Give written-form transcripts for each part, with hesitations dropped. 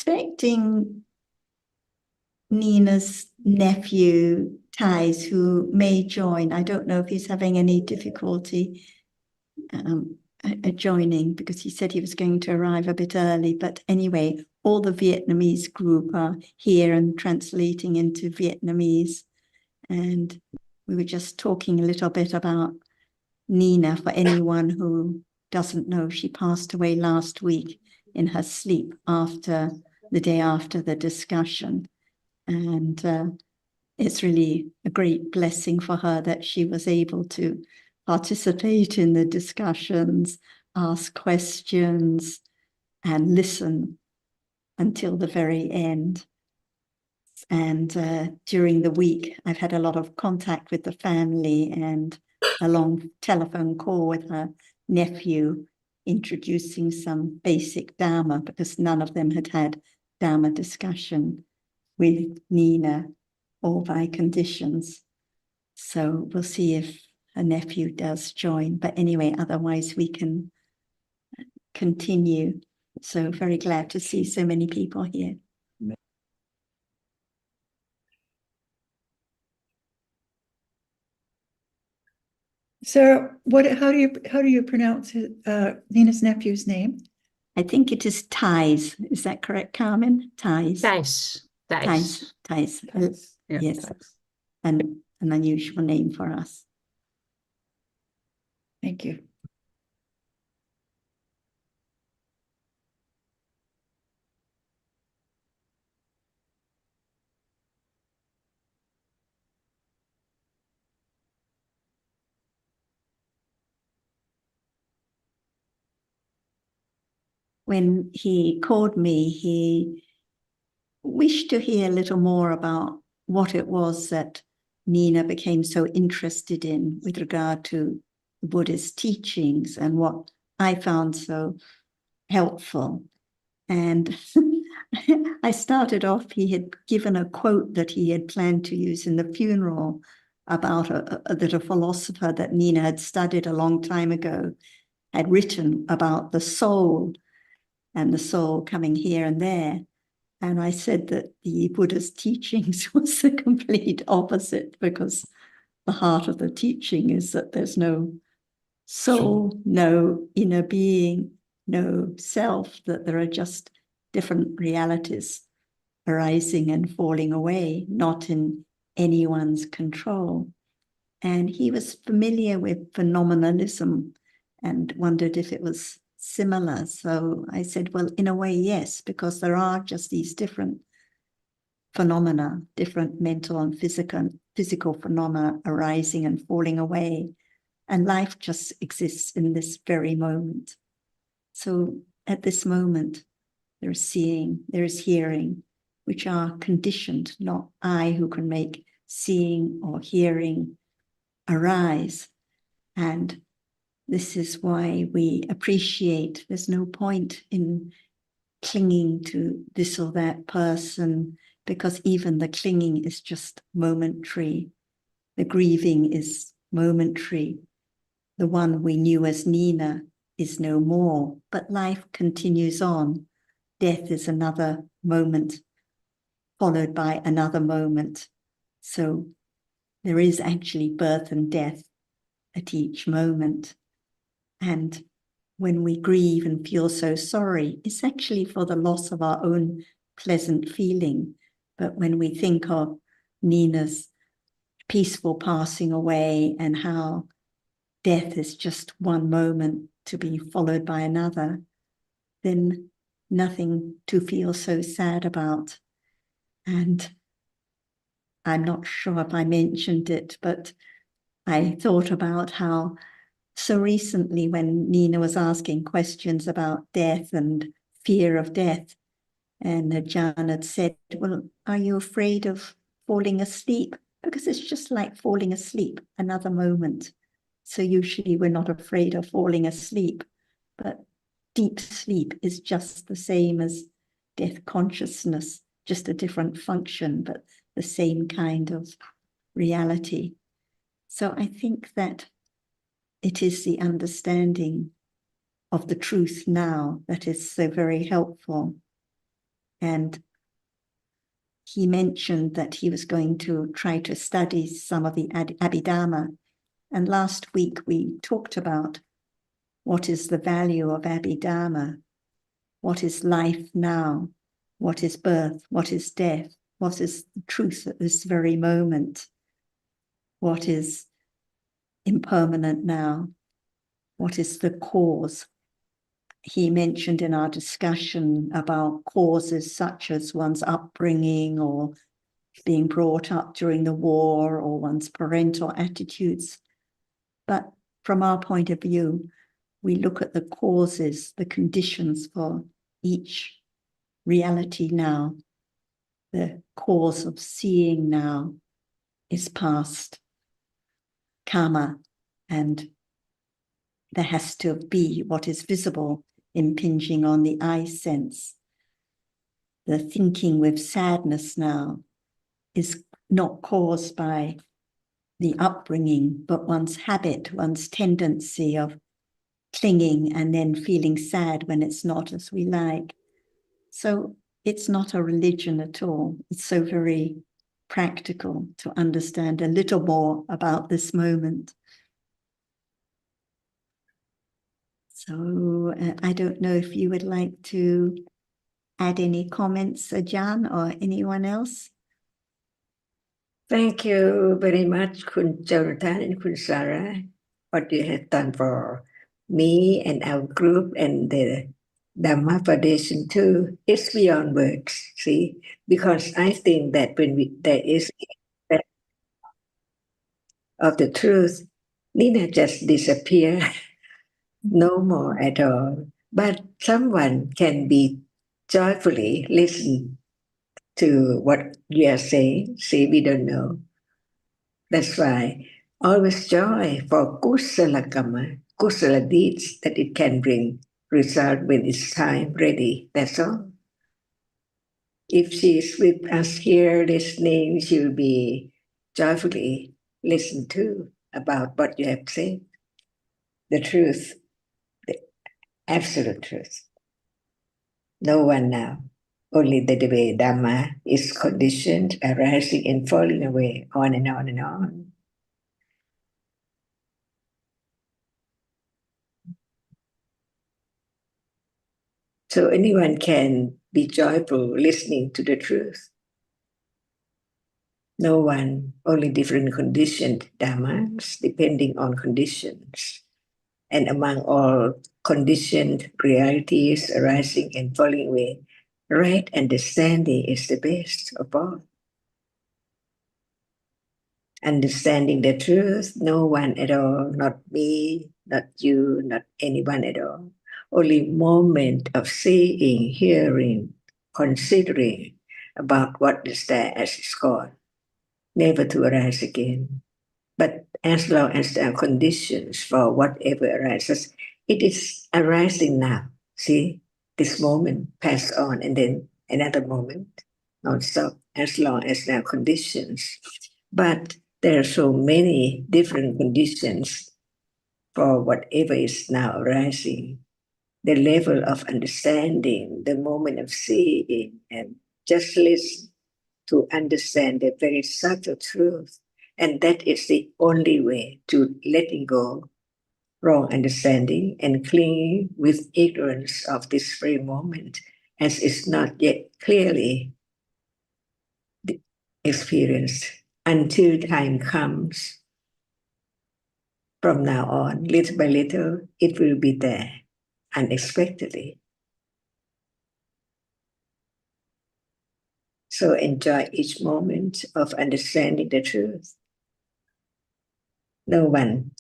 expecting Nina's nephew, Thais, who may join. I don't know if he's having any difficulty joining, because he said he was going to arrive a bit early. But anyway, all the Vietnamese group are here and translating into Vietnamese. And we were just talking a little bit about Nina. For anyone who doesn't know, she passed away last week in her sleep after the day after the discussion. And it's really a great blessing for her that she was able to participate in the discussions, ask questions, and listen until the very end. And during the week, I've had a lot of contact with the family and a long telephone call with her nephew, introducing some basic Dhamma, because none of them had Dhamma discussion with Nina, or by conditions. So we'll see if her nephew does join. But anyway, otherwise we can continue. So very glad to see so many people here. Sarah, how do you pronounce Nina's nephew's name? I think it is Thais. Is that correct, Carmen? Thais. Thais. Yeah, yes. Thais. And an unusual name for us. Thank you. When he called me, he wished to hear a little more about what it was that Nina became so interested in with regard to the Buddhist teachings and what I found so helpful. And I started off, he had given a quote that he had planned to use in the funeral about that a philosopher that Nina had studied a long time ago had written about the soul, and the soul coming here and there. And I said that the Buddha's teachings was the complete opposite, because the heart of the teaching is that there's no soul, no inner being, no self, that there are just different realities arising and falling away, not in anyone's control. And he was familiar with phenomenalism and wondered if it was similar. So I said, well, in a way, yes, because there are just these different phenomena, different mental and physical phenomena arising and falling away. And life just exists in this very moment. So at this moment, there is seeing, there is hearing, which are conditioned, not I who can make seeing or hearing arise. And this is why we appreciate, there's no point in clinging to this or that person, because even the clinging is just momentary. The grieving is momentary. The one we knew as Nina is no more, but life continues on. Death is another moment, followed by another moment. So there is actually birth and death at each moment. And when we grieve and feel so sorry, it's actually for the loss of our own pleasant feeling. But when we think of Nina's peaceful passing away and how death is just one moment to be followed by another, then nothing to feel so sad about. And I'm not sure if I mentioned it, but I thought about how so recently when Nina was asking questions about death and fear of death, and John had said, well, are you afraid of falling asleep? Because it's just like falling asleep, another moment. So usually we're not afraid of falling asleep, but deep sleep is just the same as death consciousness, just a different function, but the same kind of reality. So I think that it is the understanding of the truth now that is so very helpful. And he mentioned that he was going to try to study some of the Abhidhamma. And last week we talked about what is the value of Abhidhamma, what is life now, what is birth, what is death, what is the truth at this very moment, what is impermanent now, what is the cause. He mentioned in our discussion about causes such as one's upbringing or being brought up during the war or one's parental attitudes. But from our point of view, we look at the causes, the conditions for each reality now. The cause of seeing now is past karma, and there has to be what is visible impinging on the eye sense. The thinking with sadness now is not caused by the upbringing, but one's habit, one's tendency of clinging and then feeling sad when it's not as we like. So it's not a religion at all. It's so very practical to understand a little more about this moment. So I don't know if you would like to add any comments, Jan, or anyone else? Thank you very much, Kun Jonathan and Kun Sarah, what you have done for me and our group and the Dhamma Foundation too. It's beyond words, see, because I think that when there is of the truth, Nina just disappear, no more at all. But someone can be joyfully listen to what you are saying. See, we don't know. That's why always joy for kusala karma, kusala deeds, that it can bring result when it's time ready. That's all. If she is with us here listening, she will be joyfully listen to about what you have said. The truth, the absolute truth. No one now. Only the way Dhamma is conditioned, arising and falling away, on and on and on. So anyone can be joyful listening to the truth. No one, only different conditioned Dhammas, depending on conditions. And among all conditioned realities arising and falling away, right understanding is the best of all. Understanding the truth, no one at all, not me, not you, not anyone at all. Only moment of seeing, hearing, considering about what is there as it's gone, never to arise again. But as long as there are conditions for whatever arises, it is arising now. See, this moment pass on and then another moment, non-stop, as long as there are conditions. But there are so many different conditions for whatever is now arising. The level of understanding, the moment of seeing, and just listen to understand the very subtle truth. And that is the only way to letting go wrong understanding and clinging with ignorance of this very moment, as is not yet clearly experienced until time comes. From now on, little by little, it will be there unexpectedly. So enjoy each moment of understanding the truth. No one.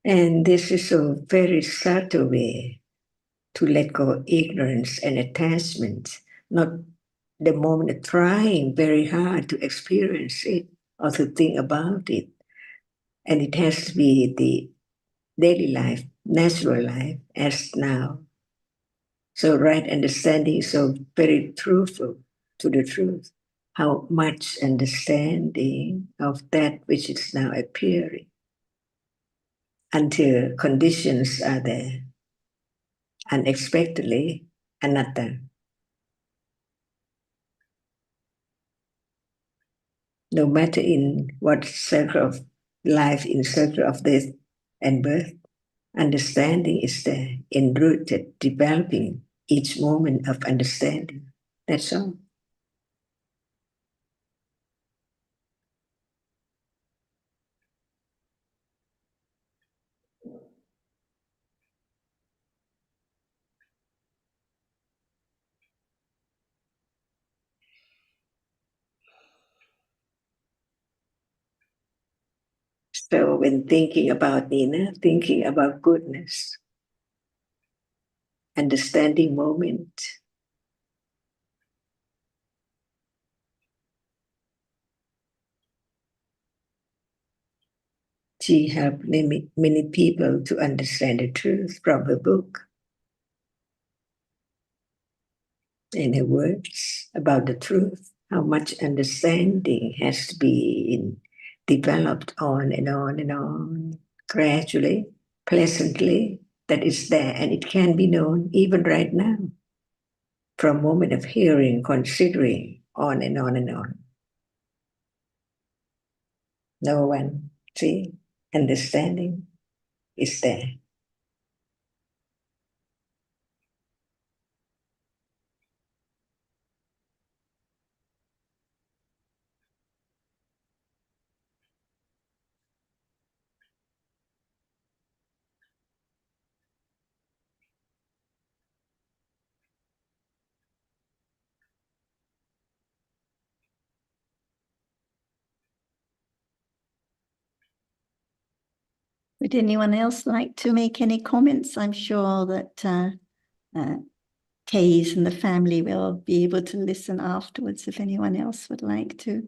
And this is a very subtle way to let go of ignorance and attachment, not the moment of trying very hard to experience it or to think about it. And it has to be the daily life, natural life, as now. So right understanding is so very truthful to the truth. How much understanding of that which is now appearing. until conditions are there, unexpectedly, anatta. No matter in what circle of life, in circle of death and birth, understanding is there, enrooted, developing each moment of understanding. That's all. So when thinking about Nina, thinking about goodness, understanding moment, she helped many people to understand the truth from her book and her words about the truth, how much understanding has to be developed on and on and on, gradually, pleasantly, that is there, and it can be known even right now, from moment of hearing, considering, on and on and on. No one, see, understanding is there. Would anyone else like to make any comments? I'm sure that Kays and the family will be able to listen afterwards if anyone else would like to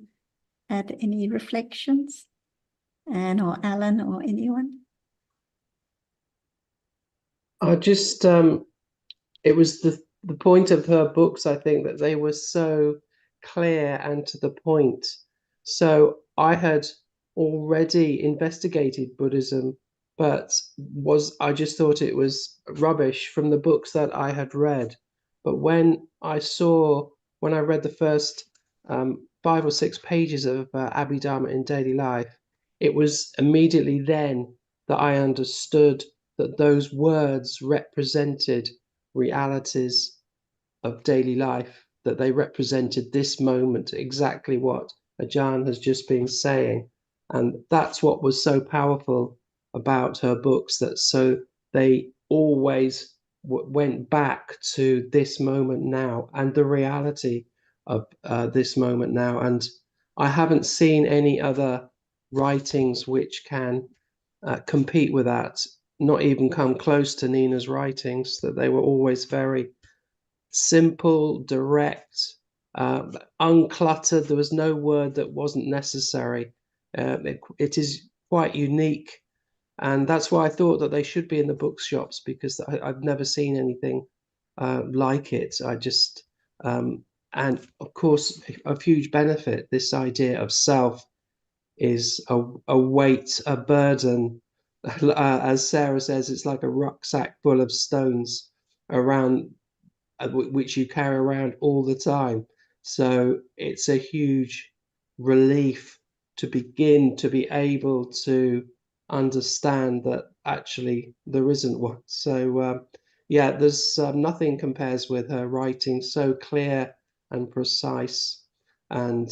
add any reflections. Anne or Alan or anyone? I just, it was the point of her books, I think, that they were so clear and to the point. So I had already investigated Buddhism, but I just thought it was rubbish from the books that I had read. But when I read the first 5 or 6 pages of Abhidharma in daily life, it was immediately then that I understood that those words represented realities of daily life, that they represented this moment, exactly what Ajahn has just been saying. And that's what was so powerful about her books, that so they always went back to this moment now and the reality of this moment now. And I haven't seen any other writings which can compete with that, not even come close to Nina's writings, that they were always very simple, direct, uncluttered. There was no word that wasn't necessary. It is quite unique. And that's why I thought that they should be in the bookshops, because I've never seen anything like it. And of course, a huge benefit, this idea of self is a weight, a burden. As Sarah says, it's like a rucksack full of stones around, which you carry around all the time. So it's a huge relief to begin to be able to understand that actually there isn't one. So yeah, there's nothing compares with her writing, so clear and precise, and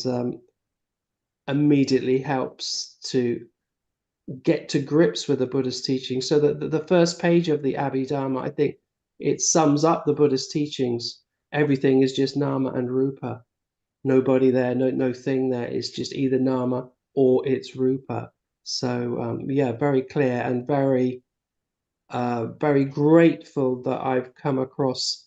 immediately helps to get to grips with the Buddha's teaching. So that the first page of the Abhidharma, I think it sums up the Buddha's teachings. Everything is just nama and rupa. Nobody there, no thing there. It's just either nama or it's rupa. So yeah, very clear, and very very grateful that I've come across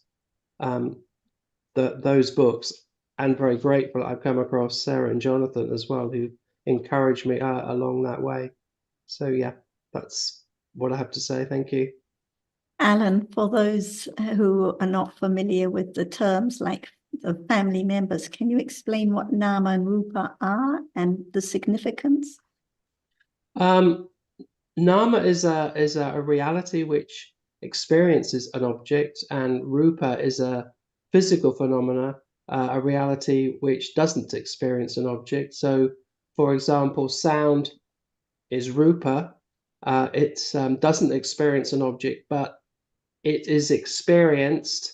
those books, and very grateful I've come across Sarah and Jonathan as well, who encouraged me along that way. So yeah, that's what I have to say. Thank you. Alan, for those who are not familiar with the terms like the family members, can you explain what Nama and Rupa are and the significance? Nama is a reality which experiences an object, and Rupa is a physical phenomena, a reality which doesn't experience an object. So, for example, sound is Rupa. It doesn't experience an object, but it is experienced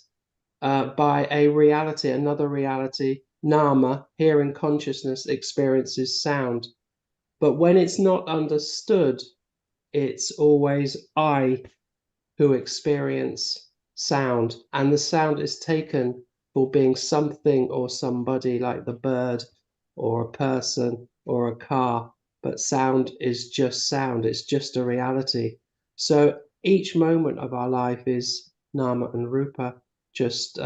by a reality, another reality. Nama, hearing consciousness, experiences sound. But when it's not understood, it's always I who experience sound, and the sound is taken for being something or somebody, like the bird or a person or a car. But sound is just sound, it's just a reality. So each moment of our life is Nama and Rupa, just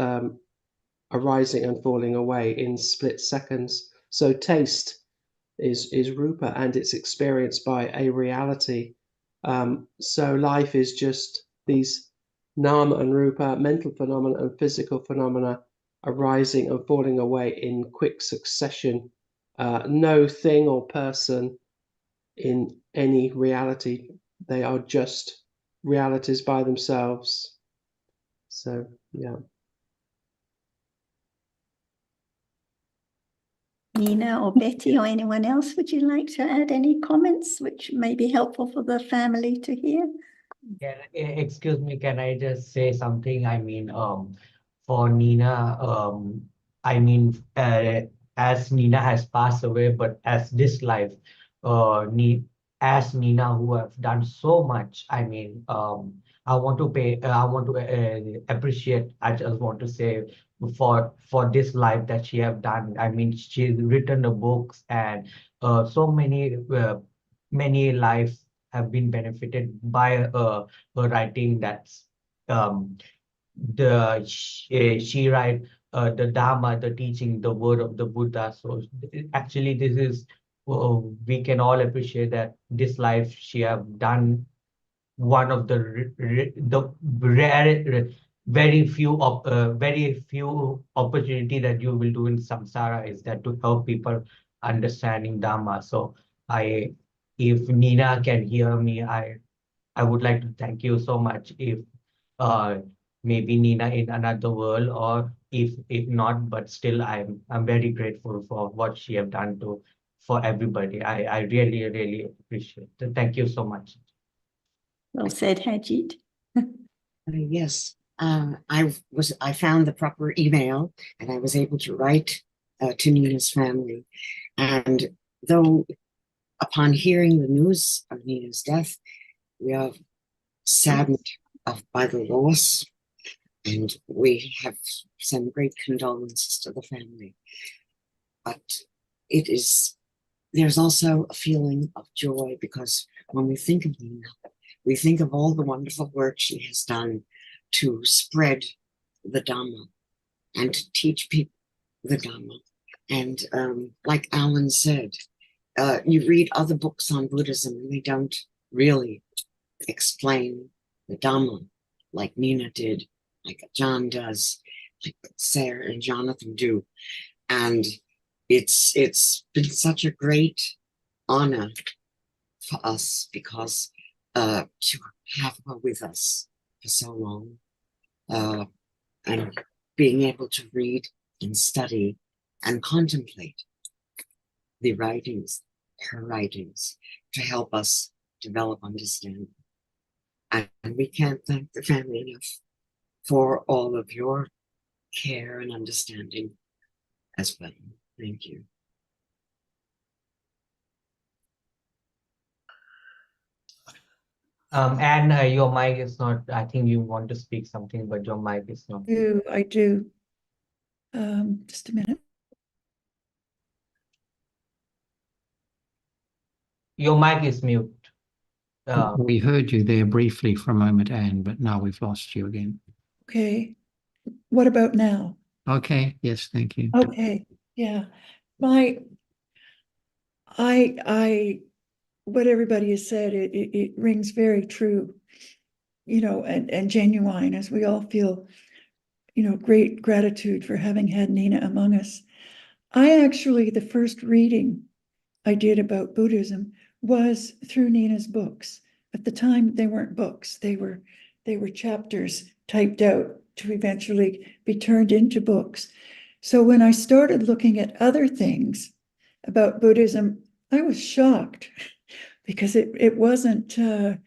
arising and falling away in split seconds. So taste is Rupa, and it's experienced by a reality. So life is just these Nama and Rupa, mental phenomena and physical phenomena, arising and falling away in quick succession. No thing or person in any reality. They are just realities by themselves. So, yeah. Nina or Betty or anyone else, would you like to add any comments which may be helpful for the family to hear? Excuse me, can I just say something? I mean, for Nina, I mean, as Nina has passed away, but as this life, as Nina, who have done so much, I mean, I want to appreciate, I just want to say, for this life that she have done. I mean, she's written the books, and so many lives have been benefited by her writing. That's um, she write the Dharma, the teaching, the word of the Buddha. So actually, this is we can all appreciate that this life she have done one of the rare, very few opportunity that you will do in samsara is that to help people understanding Dharma. So I, if Nina can hear me, I would like to thank you so much. If uh, maybe Nina in another world, or if not, but still I'm very grateful for what she have done to for everybody. I really appreciate it. Thank you so much. Well said, Hajit. Yes, I found the proper email and I was able to write to Nina's family. And though upon hearing the news of Nina's death, we are saddened by the loss, and we have sent great condolences to the family. But there's also a feeling of joy, because when we think of Nina, we think of all the wonderful work she has done to spread the Dhamma and to teach people the Dhamma. And like Alan said, you read other books on Buddhism and they don't really explain the Dhamma like Nina did, like John does, like Sarah and Jonathan do. And it's been such a great honor for us, because to have her with us for so long, and being able to read and study and contemplate her writings, to help us develop understanding. And we can't thank the family enough for all of your care and understanding as well. Thank you. And your mic is not, I think you want to speak something, but your mic is not. I do. Just a minute. Your mic is mute. We heard you there briefly for a moment, Anne, but now we've lost you again. Okay. What about now? Okay, yes, thank you. Okay, yeah. What everybody has said, it rings very true, and genuine, as we all feel, great gratitude for having had Nina among us. The first reading I did about Buddhism was through Nina's books, At the time, they weren't books. They were chapters typed out to eventually be turned into books. So when I started looking at other things about Buddhism, I was shocked because it wasn't well,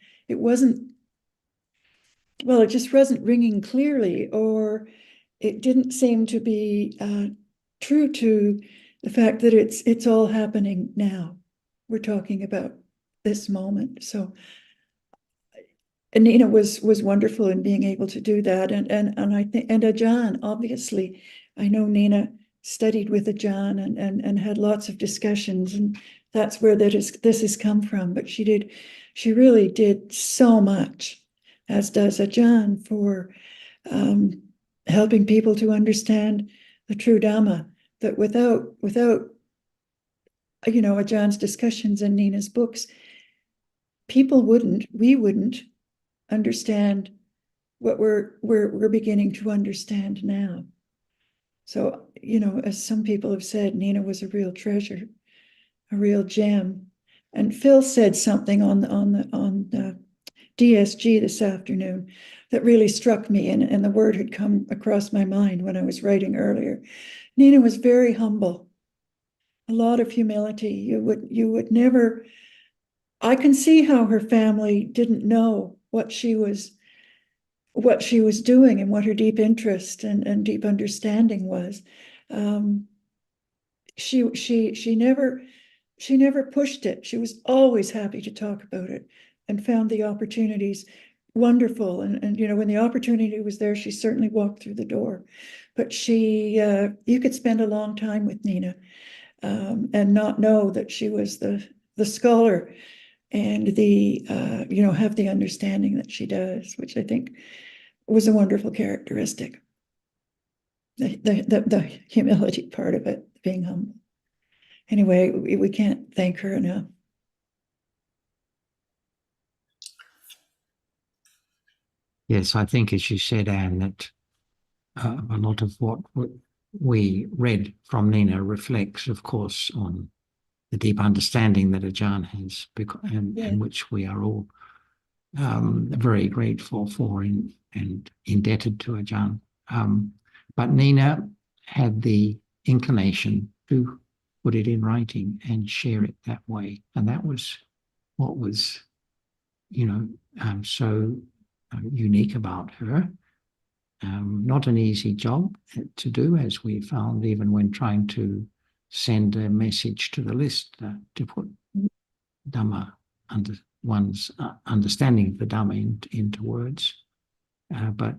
it just wasn't ringing clearly, or it didn't seem to be true to the fact that it's all happening now. We're talking about this moment. So Nina was wonderful in being able to do that, and I think, and Ajahn, obviously, I know Nina studied with Ajahn and had lots of discussions, and that's where this has come from. But she really did so much, as does Ajahn, for helping people to understand the true Dhamma. That without Ajahn's discussions and Nina's books, we wouldn't understand what we're beginning to understand now. So, as some people have said, Nina was a real treasure, a real gem. And Phil said something on the DSG this afternoon that really struck me, and the word had come across my mind when I was writing earlier. Nina was very humble, a lot of humility. You would never. I can see how her family didn't know what she was doing and what her deep interest and deep understanding was. She never pushed it. She was always happy to talk about it and found the opportunities wonderful. And when the opportunity was there, she certainly walked through the door. But you could spend a long time with Nina and not know that she was the scholar and have the understanding that she does, which I think was a wonderful characteristic. The humility part of it, being humble. Anyway, we can't thank her enough. Yes, I think, as you said, Anne, that a lot of what we read from Nina reflects, of course, on the deep understanding that Ajahn has, and which we are all very grateful for and indebted to Ajahn. But Nina had the inclination to put it in writing and share it that way. And that was what was, so unique about her. Not an easy job to do, as we found, even when trying to send a message to the list to put Dhamma under one's understanding of the Dhamma into words. But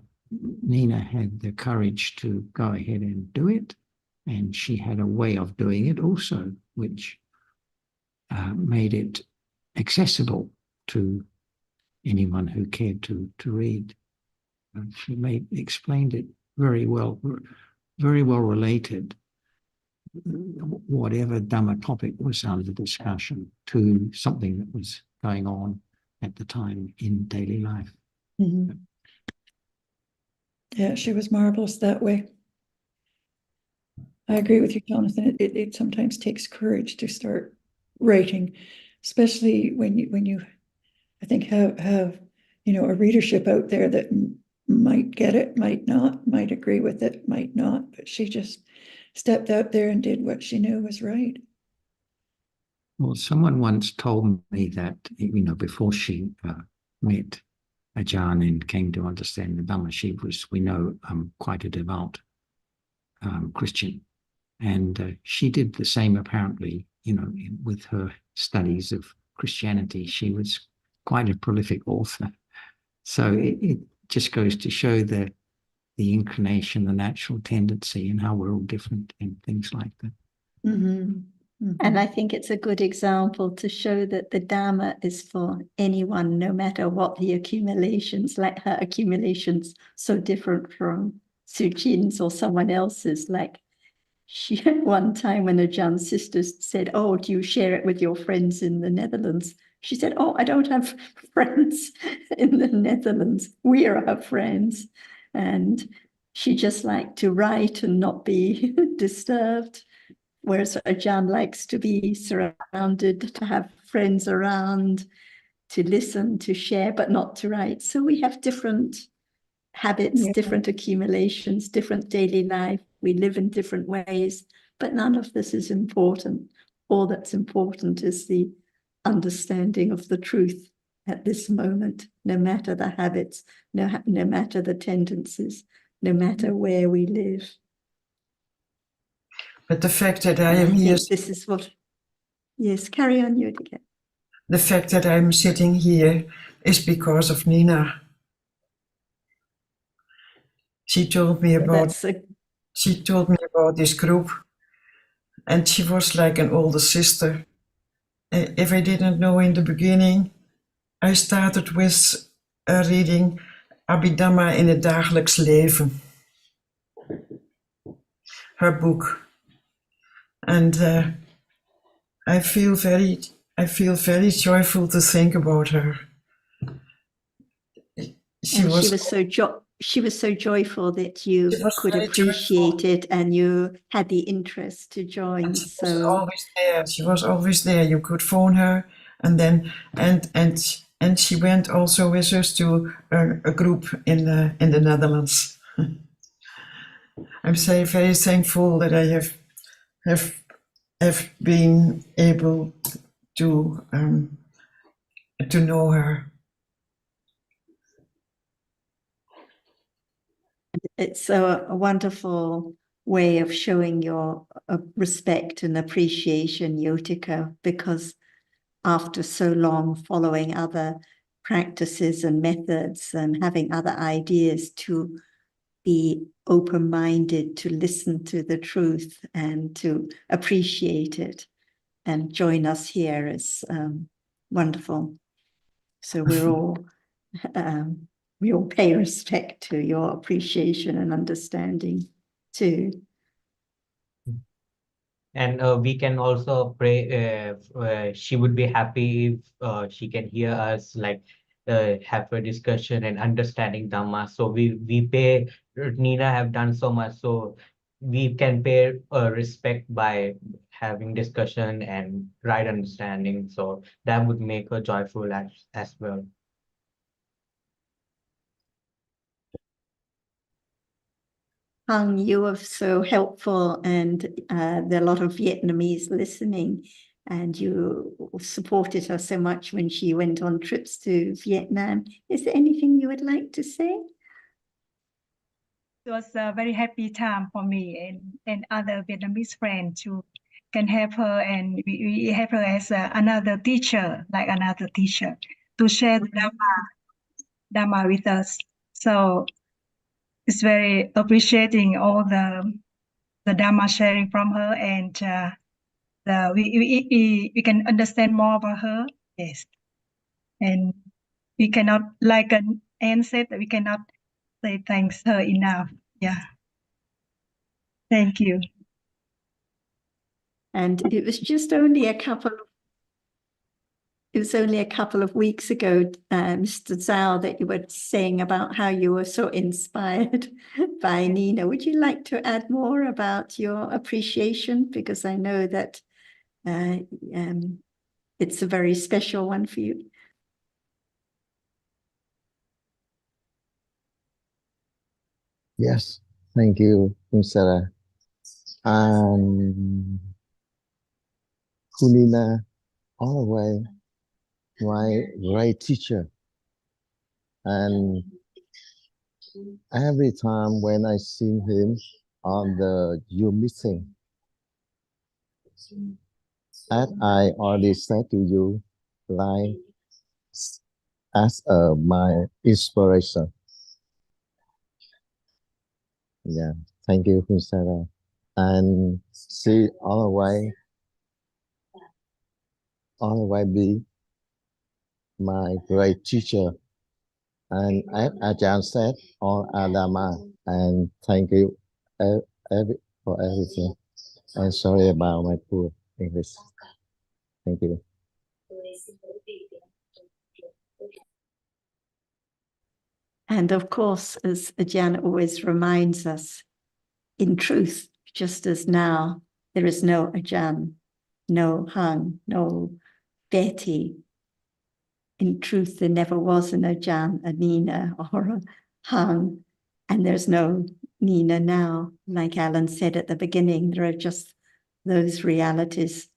Nina had the courage to go ahead and do it, and she had a way of doing it also, which made it accessible to anyone who cared to read. She explained it very well related, whatever Dhamma topic was under discussion, to something that was going on at the time in daily life. Mm-hmm. Yeah, she was marvelous that way. I agree with you, Jonathan. It sometimes takes courage to start writing, especially when you I think have a readership out there that might get it, might not, might agree with it, might not. But she just stepped out there and did what she knew was right. Well, someone once told me that, before she met Ajahn and came to understand the Dhamma, she was, we know, quite a devout Christian. And she did the same, apparently, with her studies of Christianity. She was quite a prolific author. So it just goes to show the inclination, the natural tendency, and how we're all different and things like that. Mm-hmm. Mm-hmm. And I think it's a good example to show that the Dhamma is for anyone, no matter what the accumulations, like her accumulations, so different from Sujin's or someone else's. Like she had one time when Ajahn sisters said, "Oh, do you share it with your friends in the Netherlands?" She said, "Oh, I don't have friends in the Netherlands. We are her friends." And she just liked to write and not be disturbed. Whereas Ajahn likes to be surrounded, to have friends around, to listen, to share, but not to write. So we have different habits, Yeah. different accumulations, different daily life. We live in different ways, but none of this is important. All that's important is the understanding of the truth at this moment, no matter the habits, no matter the tendencies, no matter where we live. But the fact that I And am here, think this is what, yes, carry on, Judika. the fact that I'm sitting here is because of Nina. She told me about this group, and she was like an older sister. If I didn't know in the beginning, I started with reading Abhidhamma in het dagelijks leven, her book, and I feel very joyful to think about her. She was so joyful that you could very appreciate joyful. it, and you had the interest to join. And she was So always there. She was always there. You could phone her, and then and she went also with us to a group in the Netherlands. I'm very thankful that I have been able to know her. it's a wonderful way of showing your respect and appreciation, Yotika, because after so long following other practices and methods and having other ideas, to be open-minded, to listen to the truth and to appreciate it and join us here is wonderful. So we all pay respect to your appreciation and understanding too. And we can also pray. She would be happy if she can hear us, like have a discussion and understanding Dhamma. So we pay. Nina have done so much, so we can pay respect by having discussion and right understanding. So that would make her joyful as well. Hung, you were so helpful, and there are a lot of Vietnamese listening, and you supported her so much when she went on trips to Vietnam. Is there anything you would like to say? It was a very happy time for me and other Vietnamese friends who can have her, and we have her as another teacher, to share the Dhamma with us. So it's very appreciating all the Dhamma sharing from her, and we can understand more about her. Yes, and we cannot, like Anne said, we cannot say thanks her enough. Yeah, thank you. And it was just only a couple of weeks ago, Mr. Zhao, that you were saying about how you were so inspired by Nina. Would you like to add more about your appreciation? Because I know that it's a very special one for you. Yes, thank you, Sarah. Kunina, always my great teacher. And every time when I see him on the Zoom meeting, as I already said to you, like as my inspiration. Yeah, thank you, Sarah. And she always be my great teacher. And as Ajahn said, all Adama. And thank you for everything. And sorry about my poor English. Thank you. And of course, as Ajahn always reminds us, in truth, just as now, there is no Ajahn, no Hung, no Betty. in truth, there never was an Ajahn, a Nina, or a Hang, and there's no Nina now. Like Alan said at the beginning, there are just those realities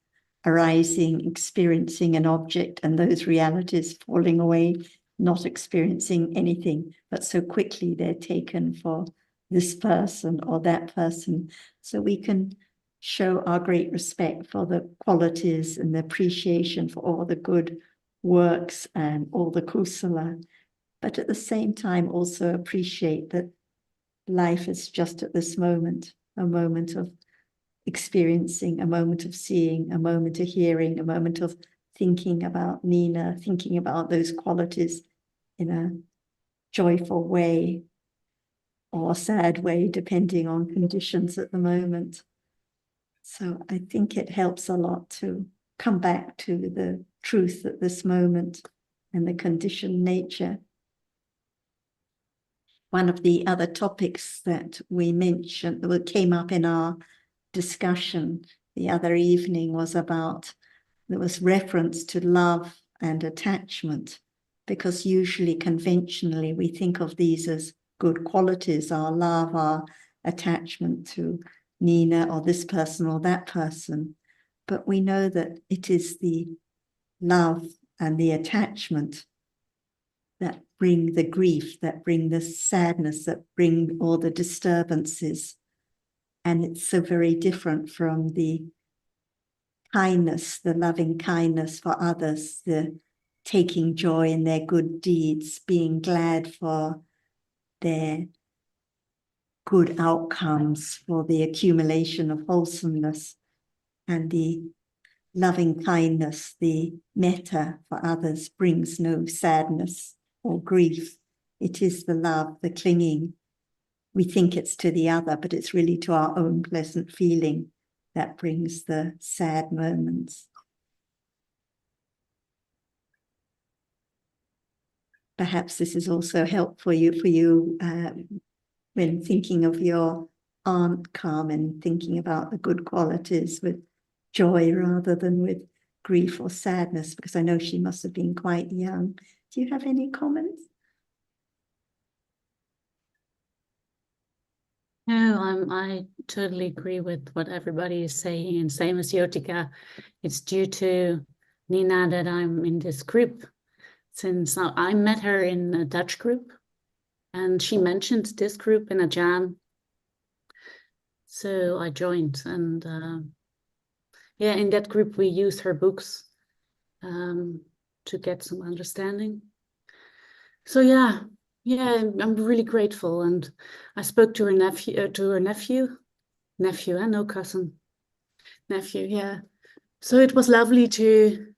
arising, experiencing an object, and those realities falling away, not experiencing anything, but so quickly they're taken for this person or that person. So we can show our great respect for the qualities and the appreciation for all the good works and all the kusala, but at the same time also appreciate that life is just at this moment, a moment of experiencing, a moment of seeing, a moment of hearing, a moment of thinking about Nina, thinking about those qualities in a joyful way or a sad way, depending on conditions at the moment. So I think it helps a lot to come back to the truth at this moment and the conditioned nature. One of the other topics that we mentioned, that came up in our discussion the other evening, was about, there was reference to love and attachment, because usually conventionally we think of these as good qualities, our love, our attachment to Nina or this person or that person. But we know that it is the love and the attachment that bring the grief, that bring the sadness, that bring all the disturbances. And it's so very different from the kindness, the loving kindness for others, the taking joy in their good deeds, being glad for their good outcomes, for the accumulation of wholesomeness, and the loving kindness, the metta for others brings no sadness or grief. It is the love, the clinging. We think it's to the other, but it's really to our own pleasant feeling that brings the sad moments. Perhaps this is also helpful for you when thinking of your Aunt Carmen, thinking about the good qualities with joy rather than with grief or sadness, because I know she must have been quite young. Do you have any comments? No, I totally agree with what everybody is saying, and same as Yotika. It's due to Nina that I'm in this group, since I met her in a Dutch group, and she mentioned this group in Ajahn. So I joined, and yeah, in that group we used her books to get some understanding. So yeah, I'm really grateful, and I spoke to her nephew, and no cousin, nephew. Yeah, so it was lovely to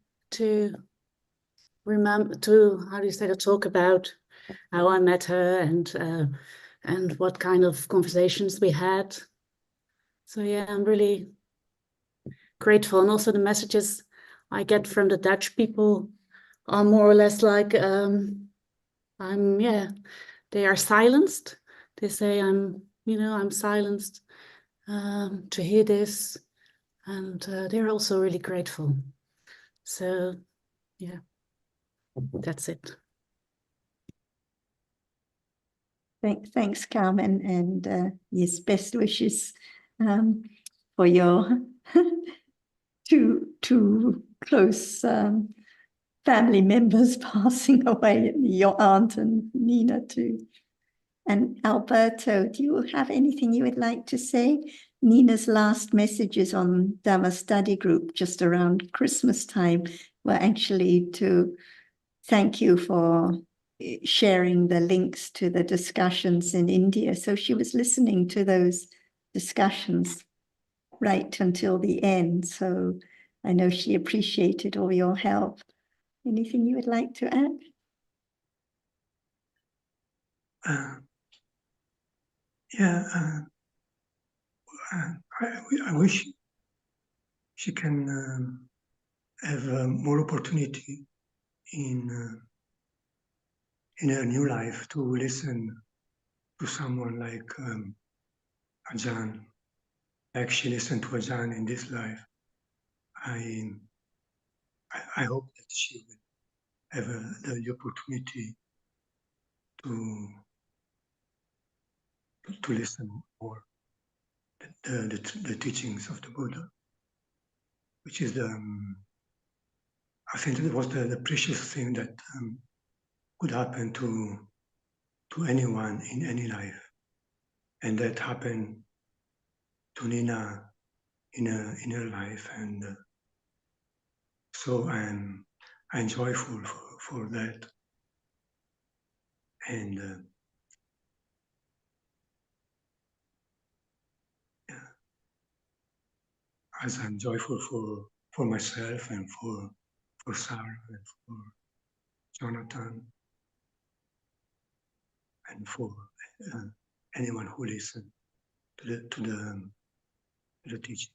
remember, to, how do you say, to talk about how I met her and what kind of conversations we had. So yeah, I'm really grateful, and also the messages I get from the Dutch people are more or less like they are silenced. They say I'm silenced to hear this, and they're also really grateful. So yeah, that's it. Thanks, Carmen, and yes, best wishes for your two close family members passing away, your aunt and Nina too. And Alberto, do you have anything you would like to say? Nina's last messages on Dhamma study group just around Christmas time were actually to thank you for sharing the links to the discussions in India. So she was listening to those discussions right until the end. So I know she appreciated all your help. Anything you would like to add? I wish she can have more opportunity in her new life to listen to someone like Ajahn, like she listened to Ajahn in this life. I hope that she will have the opportunity to listen more the teachings of the Buddha, which is I think it was the precious thing that could happen to anyone in any life, and that happened to Nina in her life, and so I'm joyful for that, and yeah, as I'm joyful for myself and for Sarah and for Jonathan and for anyone who listens to the teaching.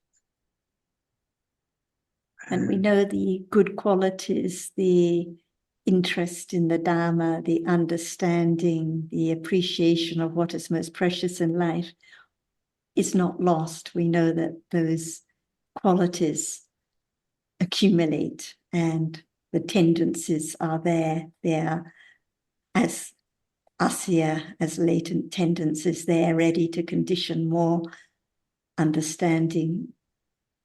And we know the good qualities, the interest in the Dhamma, the understanding, the appreciation of what is most precious in life is not lost. We know that those qualities accumulate and the tendencies are there. They are as asya, as latent tendencies there, ready to condition more understanding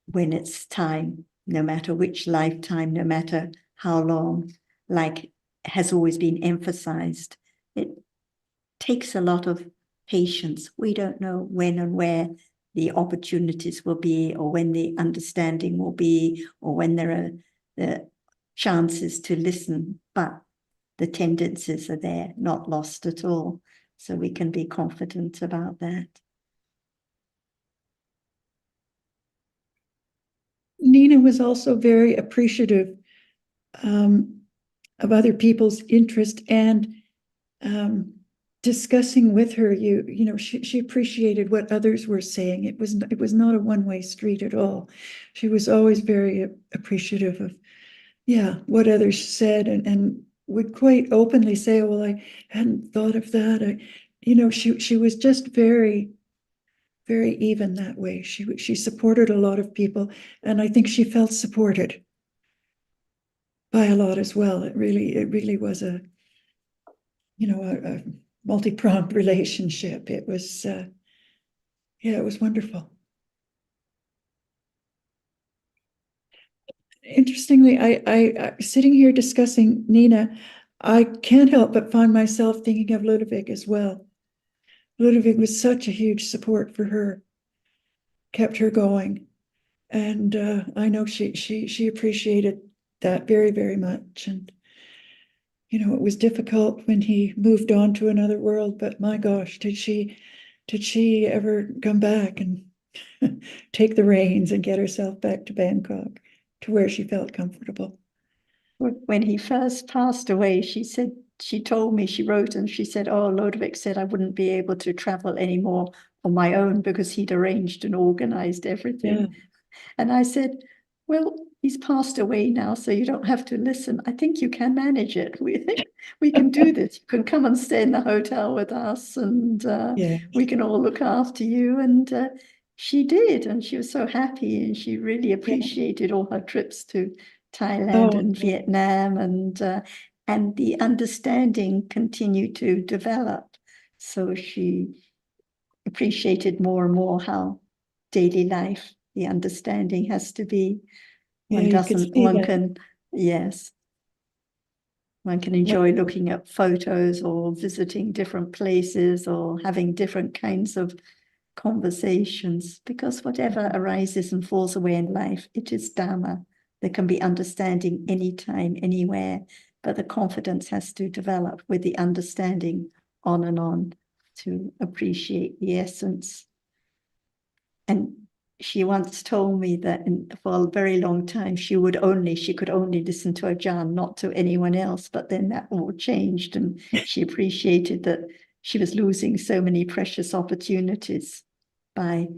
when it's time, no matter which lifetime, no matter how long, like has always been emphasized. It takes a lot of patience. We don't know when and where the opportunities will be, or when the understanding will be, or when there are the chances to listen, but the tendencies are there, not lost at all. So we can be confident about that. Nina was also very appreciative of other people's interest, and discussing with her, you know, she appreciated what others were saying. It was not a one-way street at all. She was always very appreciative of, yeah, what others said, and would quite openly say, well, I hadn't thought of that. You know, she was just very, very even that way. She supported a lot of people, and I think she felt supported by a lot as well. It really was a, you know, a multi-pronged relationship. It was, yeah, it was wonderful. Interestingly, I sitting here discussing Nina, I can't help but find myself thinking of Ludovic as well. Ludovic was such a huge support for her, kept her going, and I know she appreciated that very, very much. And you know, it was difficult when he moved on to another world, but my gosh, did she ever come back and take the reins and get herself back to Bangkok, to where she felt comfortable? When he first passed away, she told me, she wrote, and she said, oh, Ludovic said I wouldn't be able to travel anymore on my own because he'd arranged and organized everything. Yeah. And I said, well, he's passed away now, so you don't have to listen. I think you can manage it. We can do this. You can come and stay in the hotel with us, and Yeah. we can all look after you. And she did, and she was so happy, and she really appreciated all her trips to Thailand and Vietnam, and the understanding continued to develop. So she appreciated more and more how daily life, the understanding has to be. Yes. One can enjoy looking at photos or visiting different places or having different kinds of conversations, because whatever arises and falls away in life, it is Dhamma. There can be understanding anytime, anywhere, but the confidence has to develop with the understanding on to appreciate the essence. And she once told me that for a very long time, she could only listen to Ajahn, not to anyone else. But then that all changed, and she appreciated that she was losing so many precious opportunities by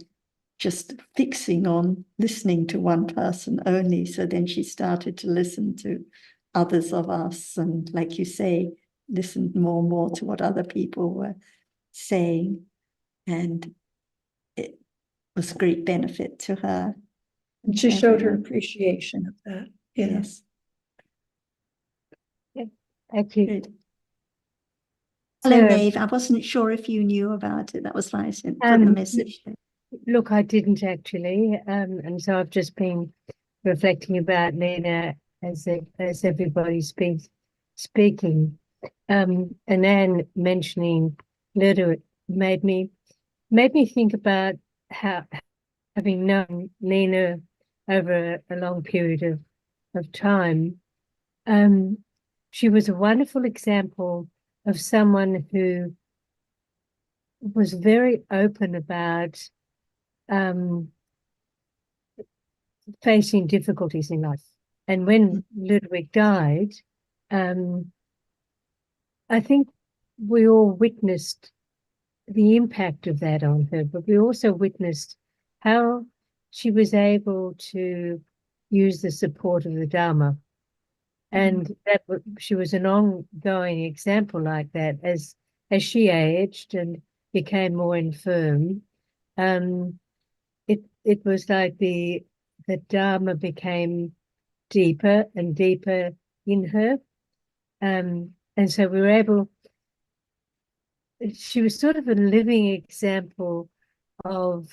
just fixing on listening to one person only. So then she started to listen to others of us, and like you say, listened more and more to what other people were saying. And it was a great benefit to her. And she showed her appreciation of that. Yeah. Yes. Actually, Good. Hello, so, Maeve. I wasn't sure if you knew about it. That was why I sent put the message there. look, I didn't actually, and so I've just been reflecting about Nina as everybody speaking. And then mentioning Ludovic made me think about how, having known Nina over a long period of time, she was a wonderful example of someone who was very open about facing difficulties in life. And when Ludwig died, I think we all witnessed the impact of that on her, but we also witnessed how she was able to use the support of the Dharma. And that she was an ongoing example like that as she aged and became more infirm. It was like the Dharma became deeper and deeper in her. And so we were able, she was sort of a living example of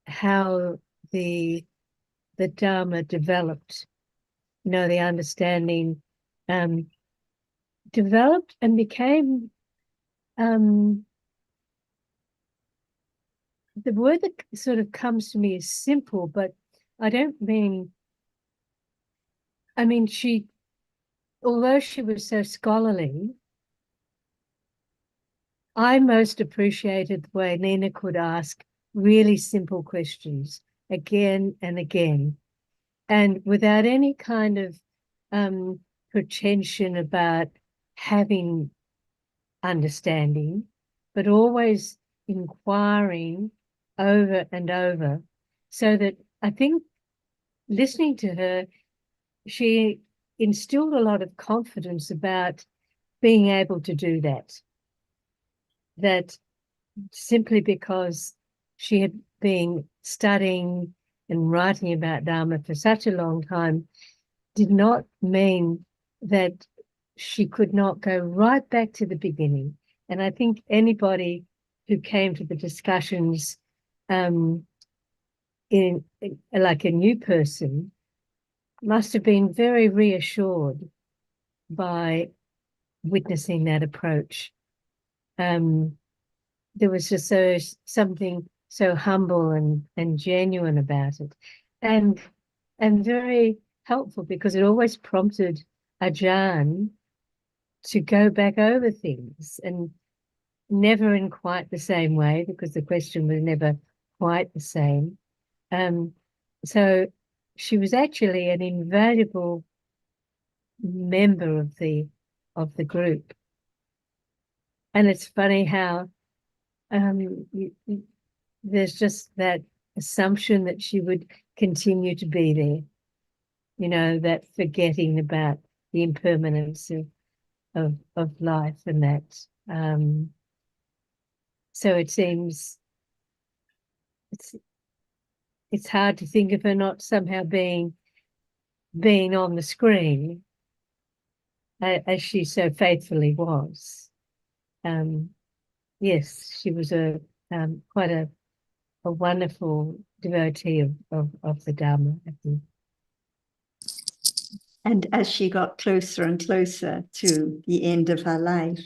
how the Dharma developed, the understanding developed and became, the word that sort of comes to me is simple, but I don't mean, she, although she was so scholarly, I most appreciated the way Nina could ask really simple questions again and again, and without any kind of pretension about having understanding, but always inquiring over and over, so that I think listening to her, she instilled a lot of confidence about being able to do that. That simply because she had been studying and writing about Dharma for such a long time did not mean that she could not go right back to the beginning. And I think anybody who came to the discussions in like a new person must have been very reassured by witnessing that approach. There was just something so humble and genuine about it, and very helpful, because it always prompted Ajahn to go back over things, and never in quite the same way, because the question was never quite the same. So she was actually an invaluable member of the group. And it's funny how there's just that assumption that she would continue to be there, that forgetting about the impermanence of life and that. So it seems it's hard to think of her not somehow being on the screen as she so faithfully was. Yes, she was quite a wonderful devotee of the Dharma, I think. And as she got closer and closer to the end of her life,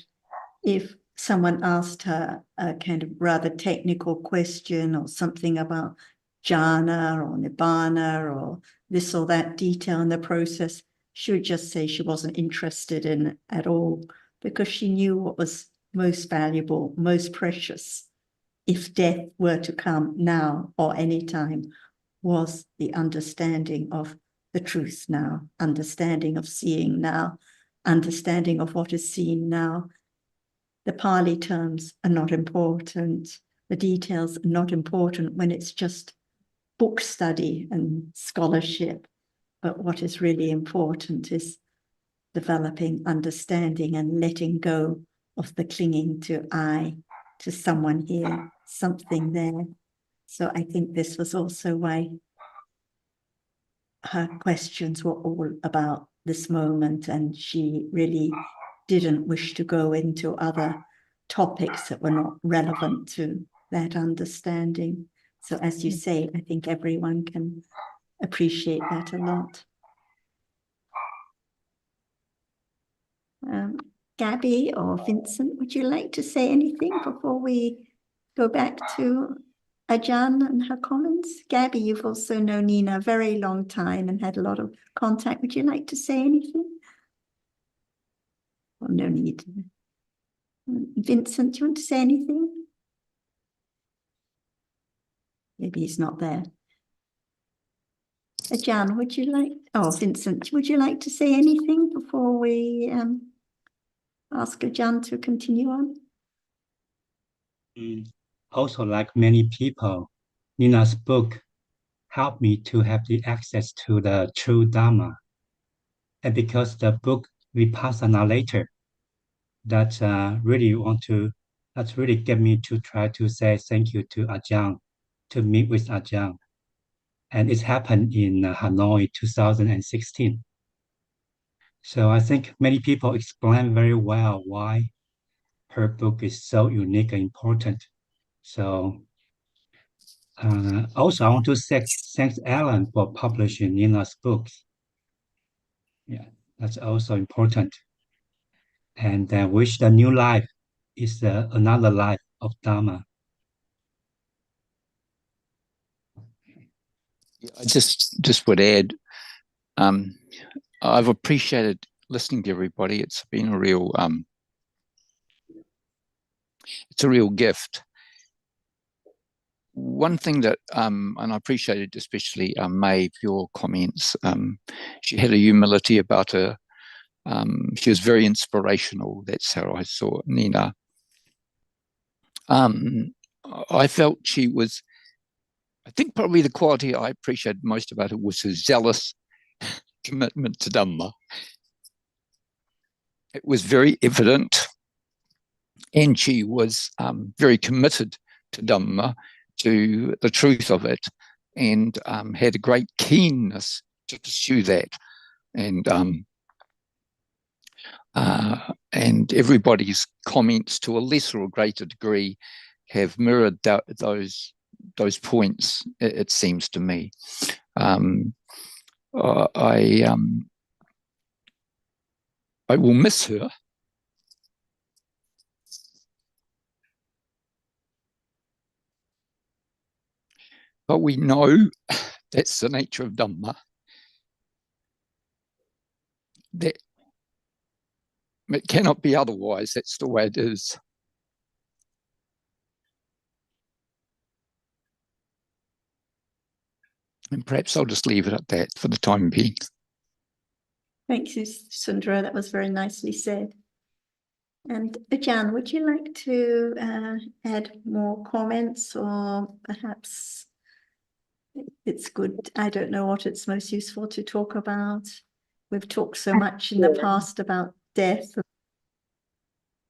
if someone asked her a kind of rather technical question or something about jhana or nibbana or this or that detail in the process, she would just say she wasn't interested in it at all, because she knew what was most valuable, most precious, if death were to come now or any time, was the understanding of the truth now, understanding of seeing now, understanding of what is seen now. The Pali terms are not important. The details are not important when it's just book study and scholarship. But what is really important is developing understanding and letting go of the clinging to I, to someone here, something there. So I think this was also why her questions were all about this moment, and she really didn't wish to go into other topics that were not relevant to that understanding. So as you say, I think everyone can appreciate that a lot. Gabby or Vincent, would you like to say anything before we go back to Ajahn and her comments? Gabby, you've also known Nina a very long time and had a lot of contact. Would you like to say anything? Well, no need. Vincent, do you want to say anything? Maybe he's not there. Ajahn, would you like, oh, Vincent, would you like to say anything before we ask Ajahn to continue on? Also, like many people, Nina's book helped me to have the access to the true Dhamma. And because the book Vipassana later, that really get me to try to say thank you to Ajahn, to meet with Ajahn. And it happened in Hanoi 2016. So I think many people explain very well why her book is so unique and important. So also I want to thank Alan for publishing Nina's books. Yeah, that's also important. And I wish the new life is another life of Dharma. I just would add, I've appreciated listening to everybody. It's been a real, it's a real gift. One thing that, and I appreciated especially Maeve, your comments. She had a humility about her. She was very inspirational. That's how I saw Nina. I felt she was, I think probably the quality I appreciated most about her was her zealous commitment to Dhamma. It was very evident, and she was very committed to Dhamma, to the truth of it, and had a great keenness to pursue that. And everybody's comments, to a lesser or greater degree, have mirrored those points. It seems to me. I will miss her. But we know that's the nature of Dhamma. That it cannot be otherwise. That's the way it is. And perhaps I'll just leave it at that for the time being. Thank you, Sundara. That was very nicely said. And Ajahn, would you like to add more comments, or perhaps it's good, I don't know what it's most useful to talk about. We've talked so much in the past about death.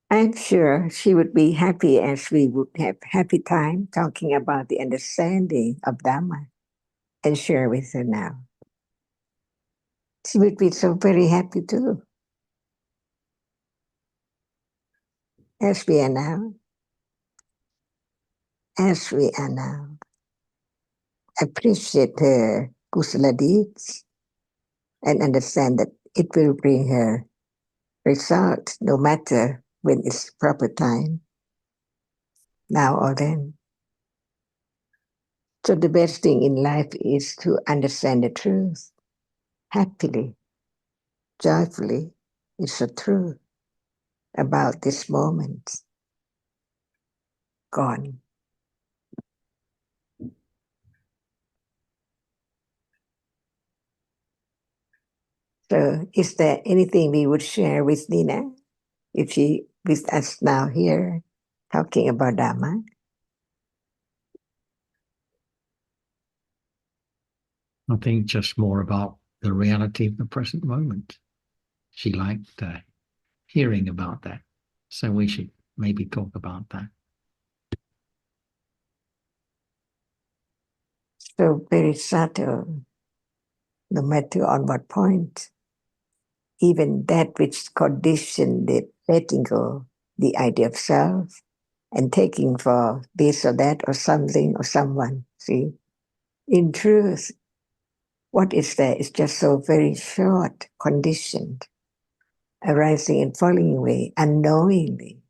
I'm sure she would be happy, as we would have happy time talking about the understanding of Dhamma and share with her now. She would be so very happy too. As we are now. As we are now. Appreciate her kusala deeds and understand that it will bring her result no matter when it's proper time, now or then. So the best thing in life is to understand the truth happily, joyfully. It's the truth about this moment. Gone. So is there anything we would share with Nina if she with us now here talking about Dhamma? I think just more about the reality of the present moment. She liked hearing about that. So we should maybe talk about that. So very subtle, no matter on what point. even that which conditioned it, letting go the idea of self and taking for this or that or something or someone. See, in truth, what is there is just so very short, conditioned, arising and falling away unknowingly,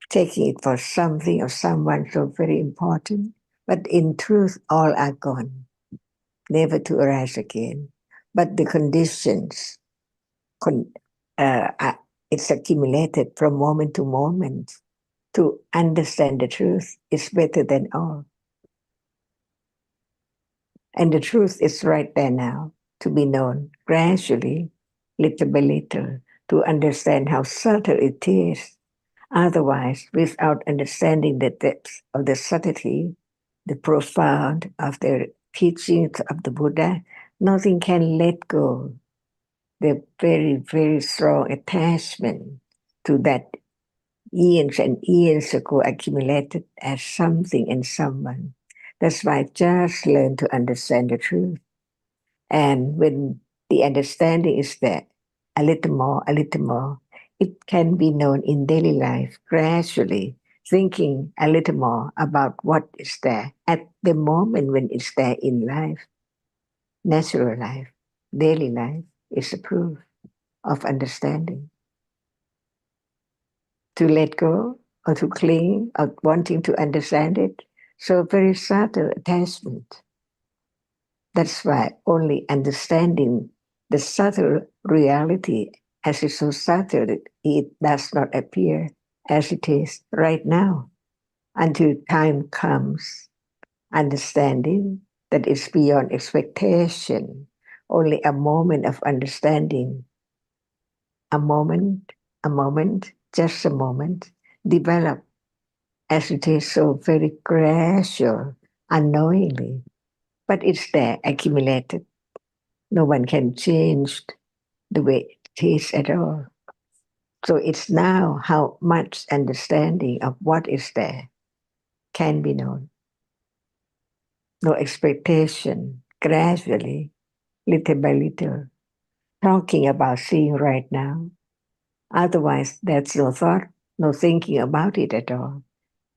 taking it for something or someone so very important. But in truth, all are gone, never to arise again. But the conditions, it's accumulated from moment to moment. To understand the truth is better than all. And the truth is right there now, to be known gradually, little by little, to understand how subtle it is. Otherwise, without understanding the depth of the subtlety, the profound of the teachings of the Buddha, nothing can let go. The very, very strong attachment to that years and years ago accumulated as something and someone. That's why just learn to understand the truth. And when the understanding is there, a little more, it can be known in daily life gradually, thinking a little more about what is there at the moment when it's there in life. Natural life, daily life is a proof of understanding. To let go or to cling or wanting to understand it, so very subtle attachment. That's why only understanding the subtle reality as it's so subtle, it does not appear as it is right now until time comes. Understanding that is beyond expectation, only a moment of understanding, a moment, just a moment, develop as it is so very gradual, unknowingly. But it's there, accumulated. No one can change the way it is at all. So it's now how much understanding of what is there can be known. No expectation, gradually, little by little, talking about seeing right now. Otherwise, there's no thought, no thinking about it at all.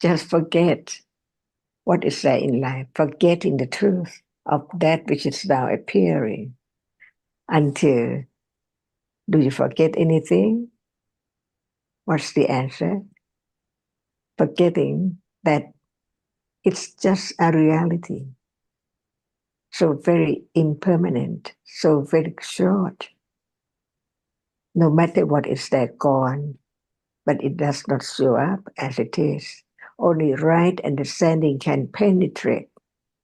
Just forget what is there in life, forgetting the truth of that which is now appearing. Until, do you forget anything? What's the answer? Forgetting that it's just a reality. So very impermanent, so very short. No matter what is there, gone, but it does not show up as it is. Only right understanding can penetrate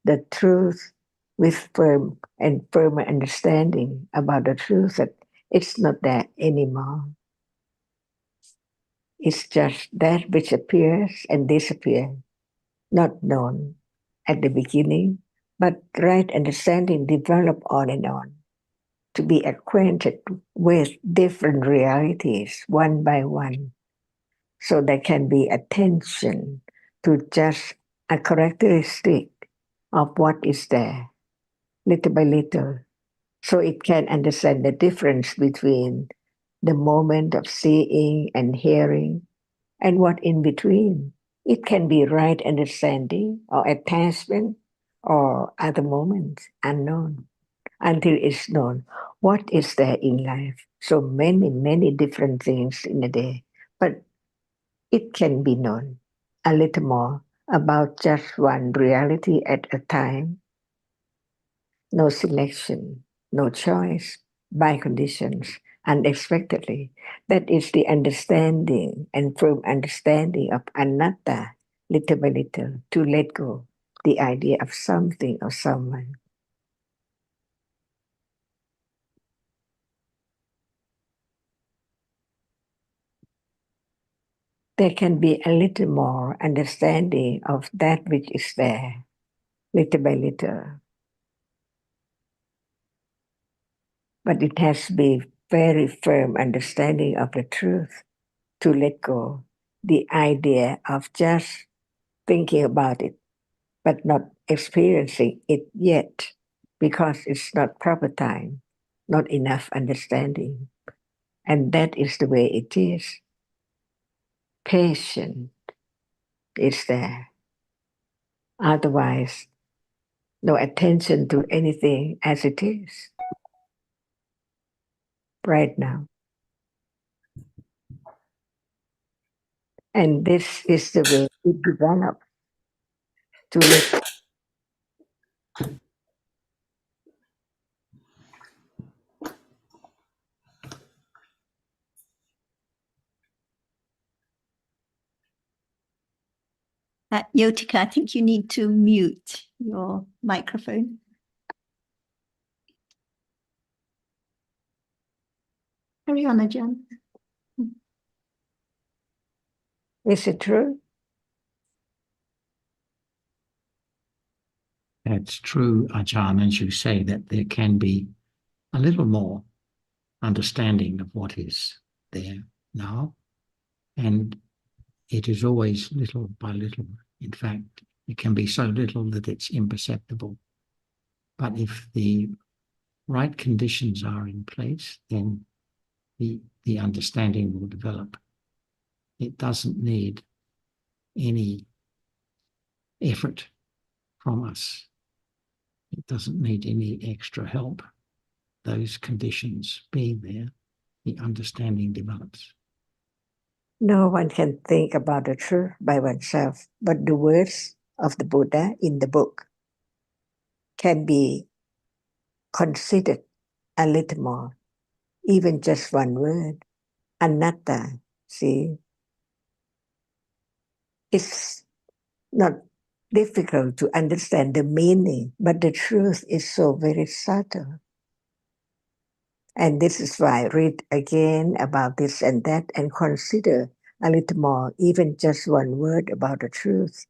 the truth with firm and firmer understanding about the truth that it's not there anymore. It's just that which appears and disappears, not known at the beginning, but right understanding develop on and on to be acquainted with different realities one by one. So there can be attention to just a characteristic of what is there, little by little. So it can understand the difference between the moment of seeing and hearing and what in between. It can be right understanding or attachment or other moments unknown until it's known what is there in life. So many, many different things in a day, but it can be known a little more about just one reality at a time. No selection, no choice, by conditions, unexpectedly. That is the understanding and firm understanding of anatta, little by little, to let go the idea of something or someone. There can be a little more understanding of that which is there, little by little. But it has to be very firm understanding of the truth to let go the idea of just thinking about it, but not experiencing it yet because it's not proper time, not enough understanding. And that is the way it is. Patience is there. Otherwise, no attention to anything as it is right now. And this is the way it develops to let Yotika, I think you need to mute your microphone. Carry on, Ajahn. Is it true? That's true, Ajahn, as you say, that there can be a little more understanding of what is there now. And it is always little by little. In fact, it can be so little that it's imperceptible. But if the right conditions are in place, then the understanding will develop. It doesn't need any effort from us. It doesn't need any extra help. Those conditions being there, the understanding develops. No one can think about the truth by oneself, but the words of the Buddha in the book can be considered a little more, even just one word, anatta. See, it's not difficult to understand the meaning, but the truth is so very subtle. And this is why I read again about this and that and consider a little more, even just one word about the truth.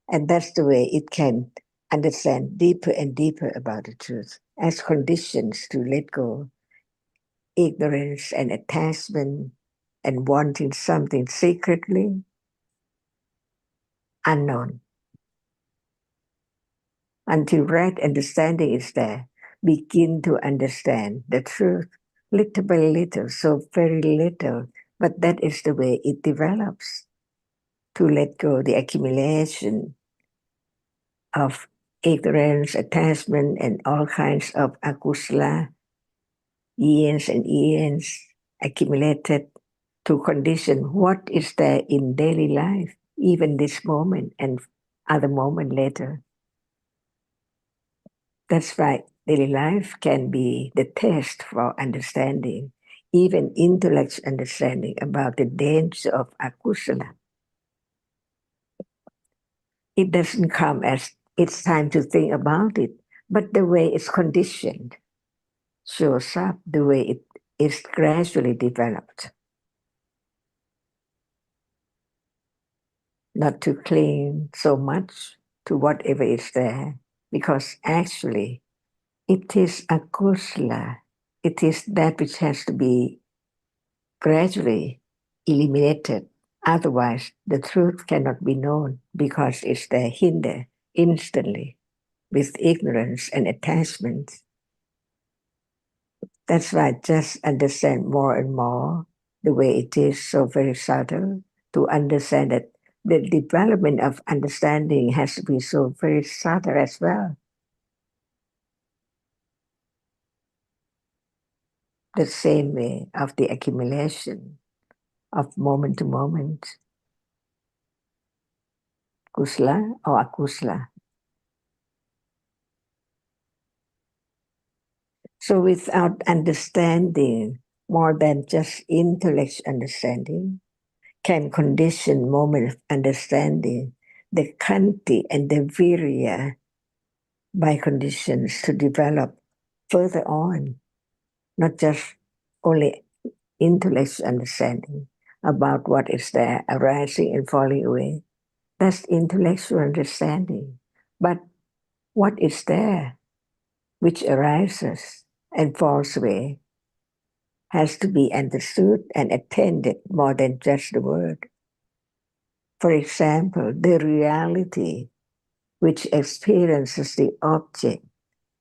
And that's the way it can understand deeper and deeper about the truth as conditions to let go ignorance and attachment and wanting something secretly unknown. Until right understanding is there, begin to understand the truth little by little, so very little, but that is the way it develops, to let go the accumulation of ignorance, attachment, and all kinds of akusala, years and years accumulated to condition what is there in daily life, even this moment and other moment later. That's right. Daily life can be the test for understanding, even intellectual understanding about the danger of akusala. It doesn't come as it's time to think about it, but the way it's conditioned shows up, the way it is gradually developed. Not to cling so much to whatever is there, because actually it is akusala. It is that which has to be gradually eliminated. Otherwise, the truth cannot be known because it's there hinder instantly with ignorance and attachment. That's why just understand more and more the way it is so very subtle to understand that the development of understanding has to be so very subtle as well. The same way of the accumulation of moment to moment, kusala or akusala. So without understanding more than just intellect understanding, can condition moment of understanding, the kanti and the virya by conditions to develop further on, not just only intellectual understanding about what is there arising and falling away. That's intellectual understanding. But what is there which arises and falls away has to be understood and attended more than just the word. For example, the reality which experiences the object,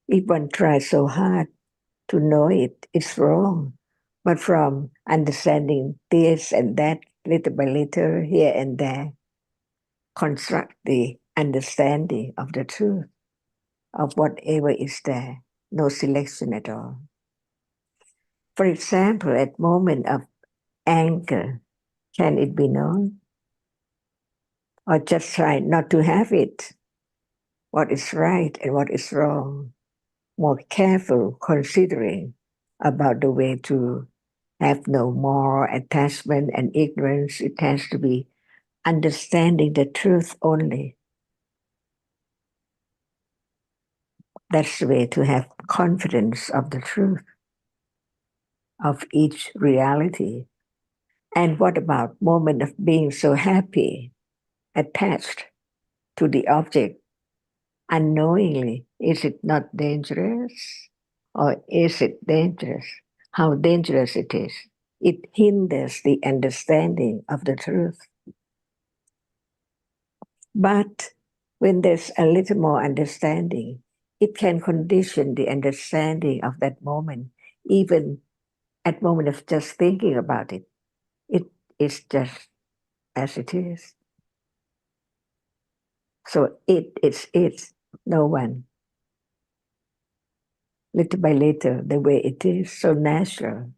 if one tries so hard to know it, it's wrong. But from understanding this and that, little by little, here and there, construct the understanding of the truth of whatever is there, no selection at all. For example, at moment of anger, can it be known? Or just try not to have it? What is right and what is wrong? More careful considering about the way to have no more attachment and ignorance. It has to be understanding the truth only. That's the way to have confidence of the truth of each reality. And what about moment of being so happy, attached to the object unknowingly? Is it not dangerous? Or is it dangerous? How dangerous it is. It hinders the understanding of the truth. But when there's a little more understanding, it can condition the understanding of that moment, even at moment of just thinking about it. It is just as it is. So it's no one. Little by little, the way it is, so natural.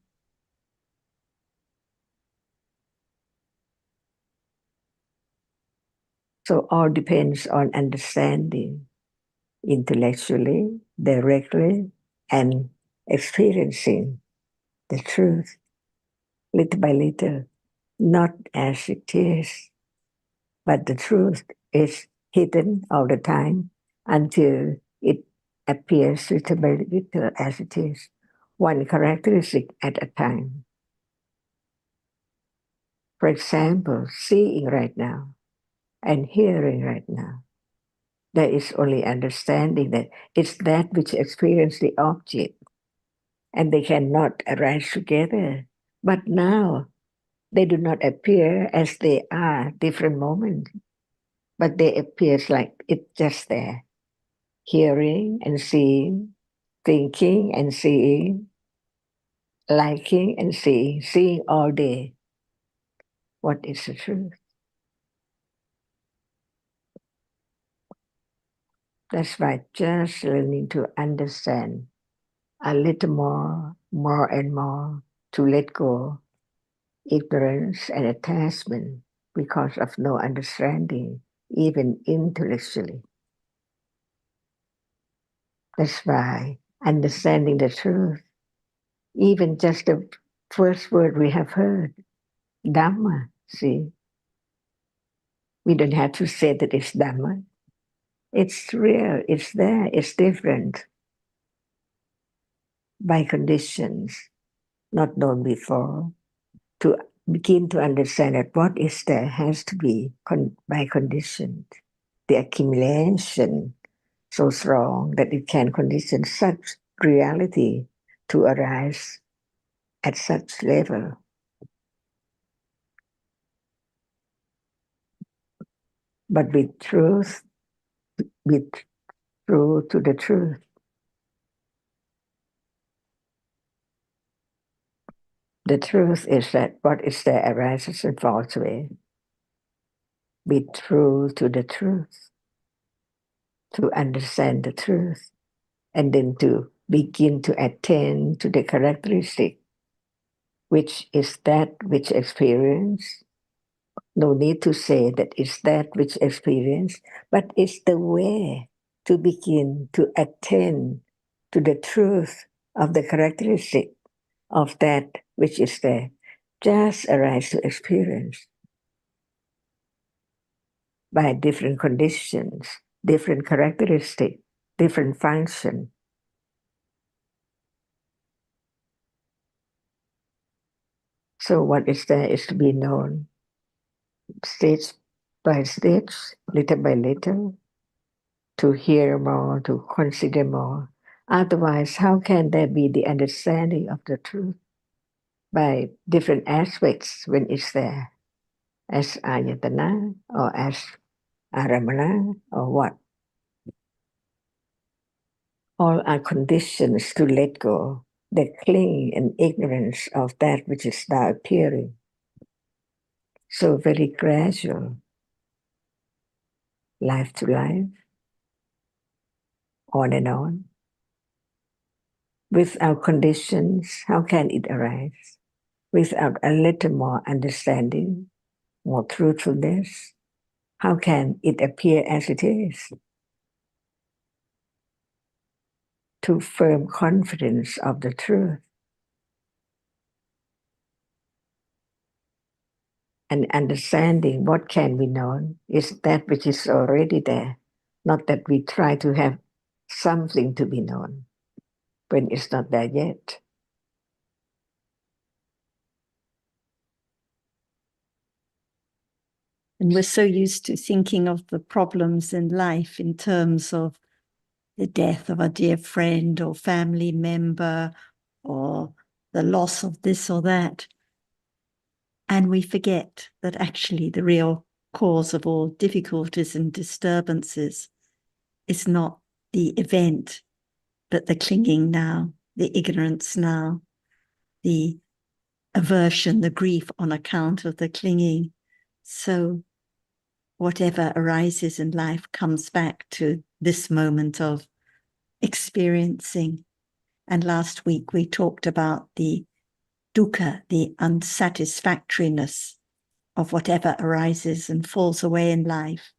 So all depends on understanding intellectually, directly, and experiencing the truth little by little, not as it is, but the truth is hidden all the time until it appears little by little as it is, one characteristic at a time. For example, seeing right now and hearing right now, there is only understanding that it's that which experience the object and they cannot arise together. But now they do not appear as they are different moments, but they appear like it's just there. Hearing and seeing, thinking and seeing, liking and seeing all day. What is the truth? That's why just learning to understand a little more and more, to let go ignorance and attachment because of no understanding, even intellectually. That's why understanding the truth, even just the first word we have heard, Dhamma, see, we don't have to say that it's Dhamma. It's real, it's there, it's different by conditions not known before. To begin to understand that what is there has to be by conditions. The accumulation so strong that it can condition such reality to arise at such level. But with truth, with true to the truth. The truth is that what is there arises and falls away. Be true to the truth, to understand the truth, and then to begin to attend to the characteristic, which is that which experience. No need to say that it's that which experience, but it's the way to begin to attend to the truth of the characteristic of that which is there. Just arise to experience by different conditions, different characteristic, different function. So what is there is to be known stage by stage, little by little, to hear more, to consider more. Otherwise, how can there be the understanding of the truth by different aspects when it's there? As ayatana or as aramana or what? All are conditions to let go the clinging and ignorance of that which is now appearing. So very gradual, life to life, on and on. Without conditions, how can it arise? Without a little more understanding, more truthfulness, how can it appear as it is? To firm confidence of the truth and understanding what can be known is that which is already there, not that we try to have something to be known when it's not there yet. And we're so used to thinking of the problems in life in terms of the death of a dear friend or family member or the loss of this or that. And we forget that actually the real cause of all difficulties and disturbances is not the event, but the clinging now, the ignorance now, the aversion, the grief on account of the clinging. So whatever arises in life comes back to this moment of experiencing. And last week we talked about the dukkha, the unsatisfactoriness of whatever arises and falls away in life.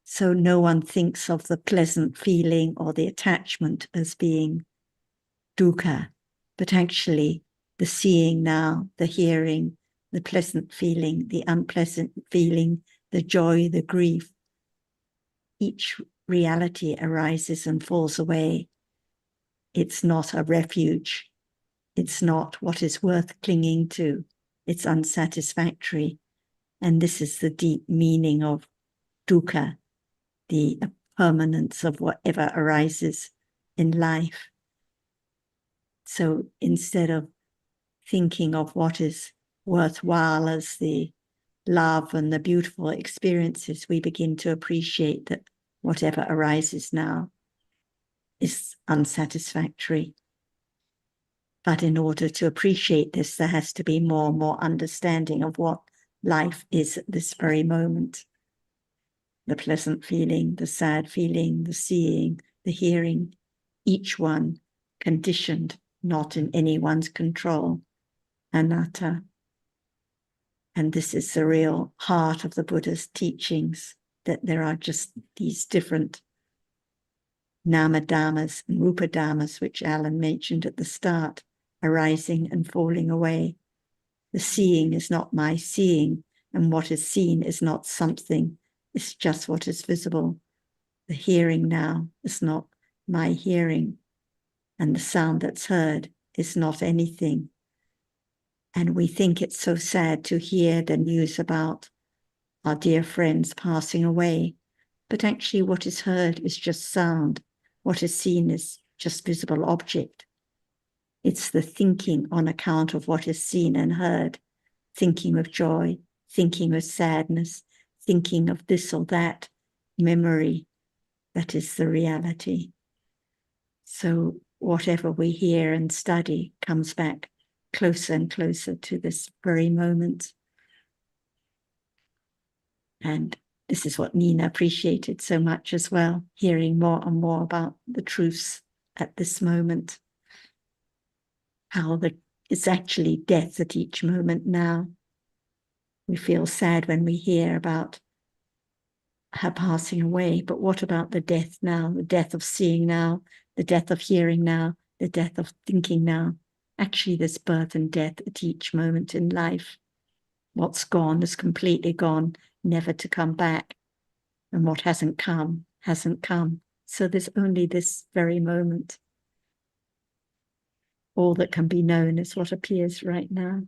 So no one thinks of the pleasant feeling or the attachment as being dukkha, but actually the seeing now, the hearing, the pleasant feeling, the unpleasant feeling, the joy, the grief. Each reality arises and falls away. It's not a refuge. It's not what is worth clinging to. It's unsatisfactory. And this is the deep meaning of dukkha, the permanence of whatever arises in life. So instead of thinking of what is worthwhile as the love and the beautiful experiences, we begin to appreciate that whatever arises now is unsatisfactory. But in order to appreciate this, there has to be more and more understanding of what life is at this very moment. The pleasant feeling, the sad feeling, the seeing, the hearing, each one conditioned, not in anyone's control, anatta. And this is the real heart of the Buddha's teachings, that there are just these different nama dhammas and rupa dhammas, which Alan mentioned at the start, arising and falling away. The seeing is not my seeing, and what is seen is not something, it's just what is visible. The hearing now is not my hearing, and the sound that's heard is not anything. And we think it's so sad to hear the news about our dear friends passing away, but actually what is heard is just sound. What is seen is just visible object. It's the thinking on account of what is seen and heard, thinking of joy, thinking of sadness, thinking of this or that memory, that is the reality. So whatever we hear and study comes back closer and closer to this very moment. And this is what Nina appreciated so much as well, hearing more and more about the truths at this moment. How it's actually death at each moment now. We feel sad when we hear about her passing away, but what about the death now, the death of seeing now, the death of hearing now, the death of thinking now? Actually, there's birth and death at each moment in life. What's gone is completely gone, never to come back. And what hasn't come, hasn't come. So there's only this very moment. All that can be known is what appears right now.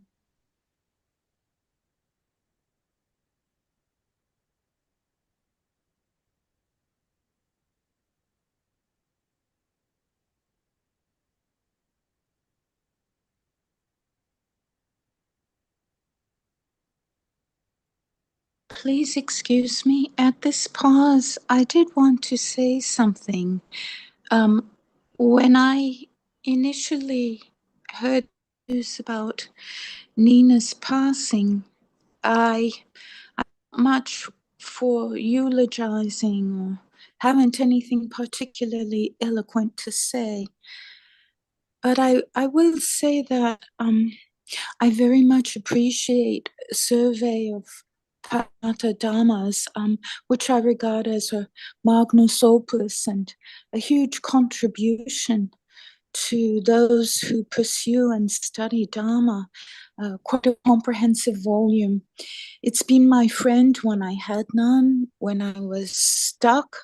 Please excuse me. At this pause, I did want to say something. When I initially heard news about Nina's passing, I'm not much for eulogizing or haven't anything particularly eloquent to say. But I will say that I very much appreciate a survey of Intl.Dhammas, which I regard as a magnus opus and a huge contribution to those who pursue and study Dhamma, quite a comprehensive volume. It's been my friend when I had none, when I was stuck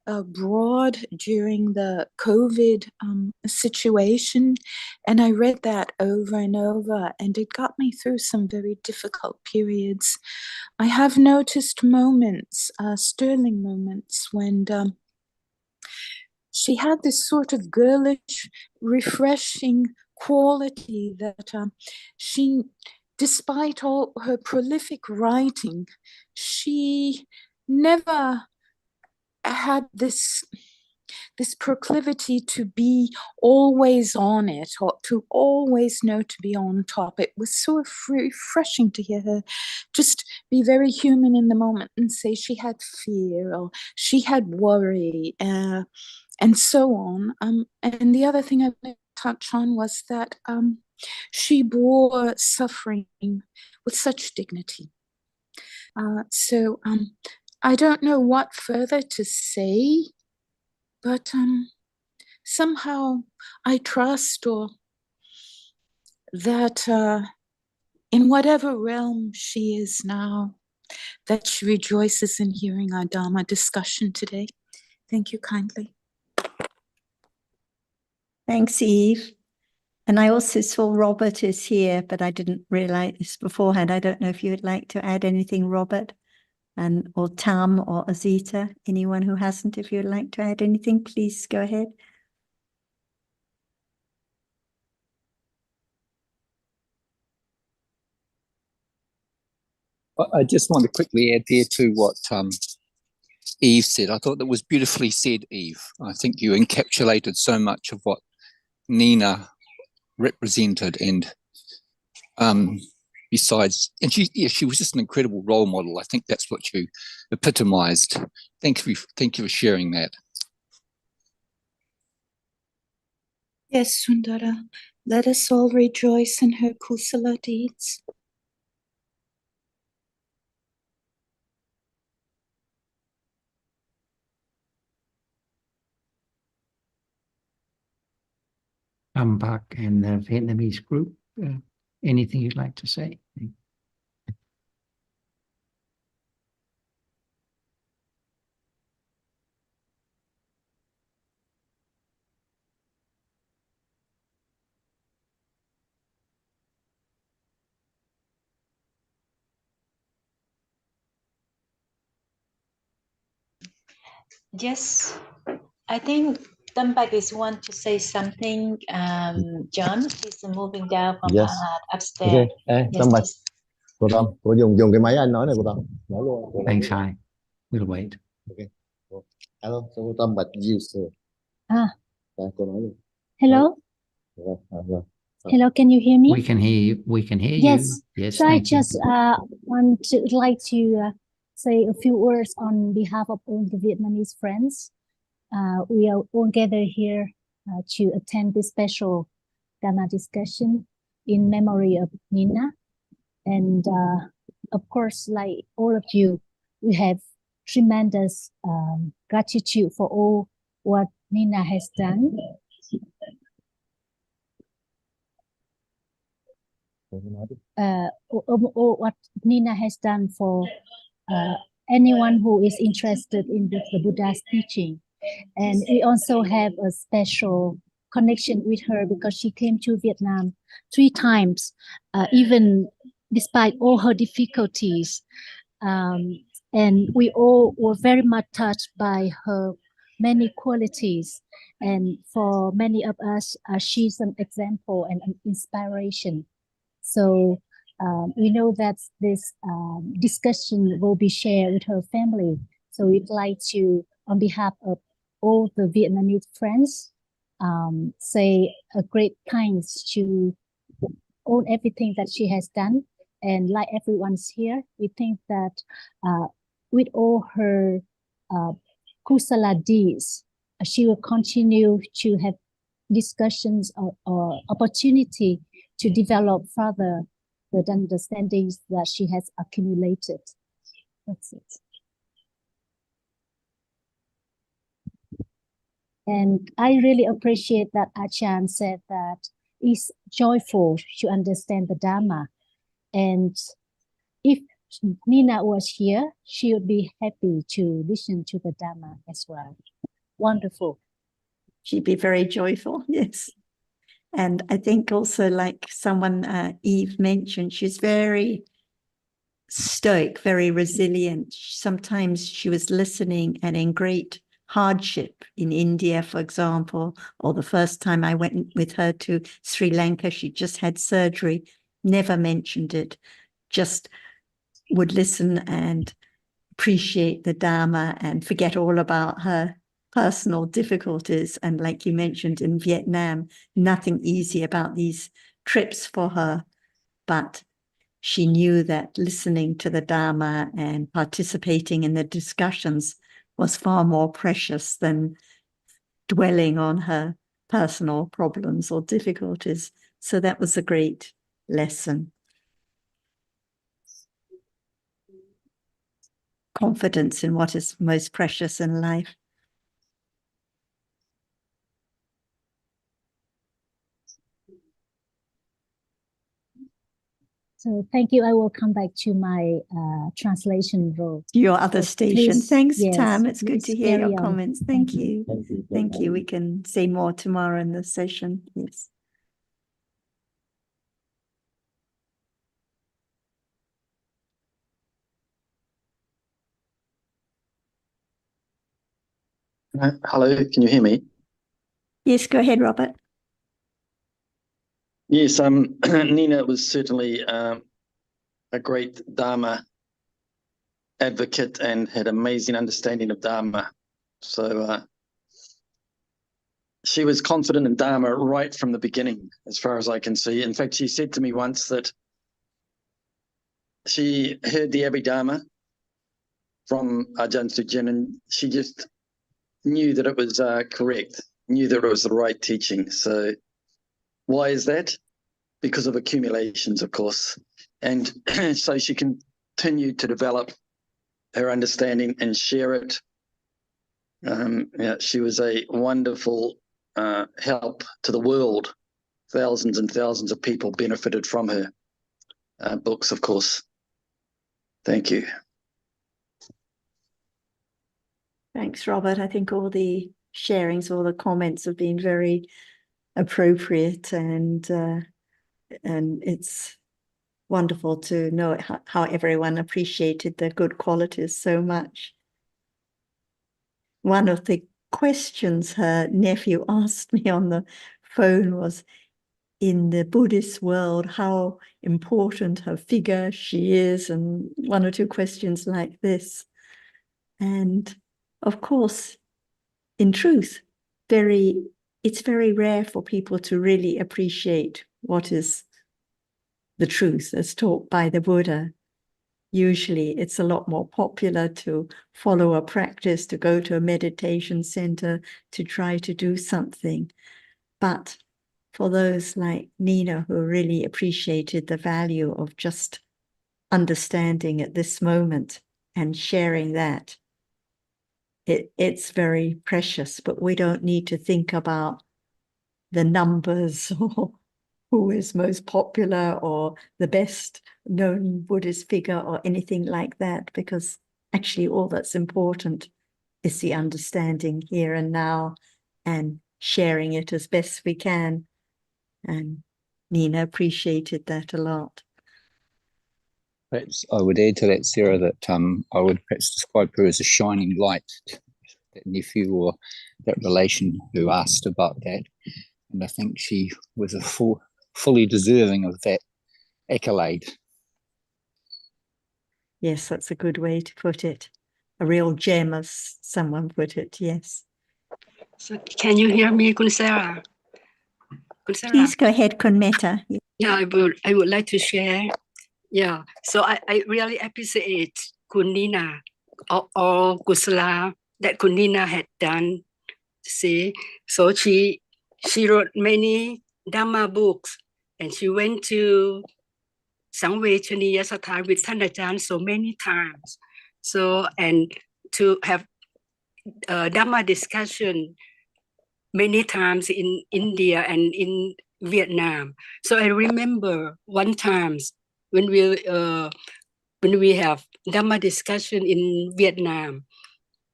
abroad during the COVID situation, and I read that over and over, and it got me through some very difficult periods. I have noticed moments, sterling moments, when she had this sort of girlish, refreshing quality that she, despite all her prolific writing, she never had this proclivity to be always on it or to always know to be on top. It was so refreshing to hear her just be very human in the moment and say she had fear or she had worry and so on. And the other thing I want to touch on was that she bore suffering with such dignity. So I don't know what further to say, but somehow I trust that in whatever realm she is now, that she rejoices in hearing our Dhamma discussion today. Thank you kindly. Thanks, Eve. And I also saw Robert is here, but I didn't realize this beforehand. I don't know if you would like to add anything, Robert, and or Tam or Azita. Anyone who hasn't, if you would like to add anything, please go ahead. I just want to quickly add there to what Eve said. I thought that was beautifully said, Eve. I think you encapsulated so much of what Nina represented, and besides, and she was just an incredible role model. I think that's what you epitomized. Thank you for sharing that. Yes, Sundara, let us all rejoice in her kusala deeds. Bak and the Vietnamese group, anything you'd like to say? Yes, I think Tambak is want to say something. John is moving down from Yes. upstairs. Okay. Yes, Tâm Bạch. yes. Cô Tâm, cô dùng cái máy anh nói này cô Tâm. Nói luôn. Cô Thanks, nói Hai. We'll wait. Okay. Hello, cô Tâm Bạch use. Cô nói luôn. Hello. Hello, can you hear me? We can hear you. We can hear Yes. you. Yes. So I Thank you. just like to say a few words on behalf of all the Vietnamese friends. We are all gathered here to attend this special Dhamma discussion in memory of Nina. And of course, like all of you, we have tremendous gratitude for all what Nina has done. What Nina has done for anyone who is interested in the Buddha's teaching. And we also have a special connection with her because she came to Vietnam 3 times, even despite all her difficulties. And we all were very much touched by her many qualities. And for many of us, she's an example and an inspiration. So we know that this discussion will be shared with her family. So we'd like to, on behalf of all the Vietnamese friends, say a great thanks to all everything that she has done. And like everyone's here, we think that with all her kusala deeds, she will continue to have discussions or opportunity to develop further the understandings that she has accumulated. That's it. And I really appreciate that Ajahn said that it's joyful to understand the Dhamma. And if Nina was here, she would be happy to listen to the Dhamma as well. Wonderful. She'd be very joyful, yes. And I think also, like someone, Eve mentioned, she's very stoic, very resilient. Sometimes she was listening and in great hardship in India, for example, or the first time I went with her to Sri Lanka, she just had surgery, never mentioned it, just would listen and appreciate the Dharma and forget all about her personal difficulties. And like you mentioned in Vietnam, nothing easy about these trips for her, but she knew that listening to the Dharma and participating in the discussions was far more precious than dwelling on her personal problems or difficulties. So that was a great lesson. Confidence in what is most precious in life. So thank you. I will come back to my translation role. Your other So station. please, Thanks, yes, Tam. It's good to please hear carry your on. comments. Thank you. Thank you. We can say more tomorrow in the session. Yes. Hello, can you hear me? Yes, go ahead, Robert. Yes, Nina was certainly a great Dharma advocate and had amazing understanding of Dharma. So she was confident in Dharma right from the beginning, as far as I can see. In fact, she said to me once that she heard the Abhidharma from Ajahn Sujin, and she just knew that it was correct, knew that it was the right teaching. So why is that? Because of accumulations, of course. And so she continued to develop her understanding and share it. Yeah, she was a wonderful help to the world. Thousands and thousands of people benefited from her books, of course. Thank you. Thanks, Robert. I think all the sharings, all the comments have been very appropriate, and it's wonderful to know how everyone appreciated the good qualities so much. One of the questions her nephew asked me on the phone was, in the Buddhist world, how important her figure she is, and one or two questions like this. And of course, in truth, it's very rare for people to really appreciate what is the truth as taught by the Buddha. Usually it's a lot more popular to follow a practice, to go to a meditation center, to try to do something. But for those like Nina who really appreciated the value of just understanding at this moment and sharing that, it's very precious. But we don't need to think about the numbers or who is most popular or the best known Buddhist figure or anything like that, because actually all that's important is the understanding here and now and sharing it as best we can. And Nina appreciated that a lot. Perhaps I would add to that, Sarah, that I would perhaps describe her as a shining light, that nephew or that relation who asked about that. And I think she was fully deserving of that accolade. Yes, that's a good way to put it. A real gem, as someone put it, yes. So can you hear me, Kun Sarah? Kun Sarah? Please go ahead, Kun Metta. Yeah, I would like to share. Yeah, so I really appreciate Kun Nina or Kusala that Kun Nina had done. See, so she wrote many Dhamma books, and she went to Sangvechaniya Satha with Thanajan so many times. So, and to have Dhamma discussion many times in India and in Vietnam. So I remember one time when we have Dhamma discussion in Vietnam,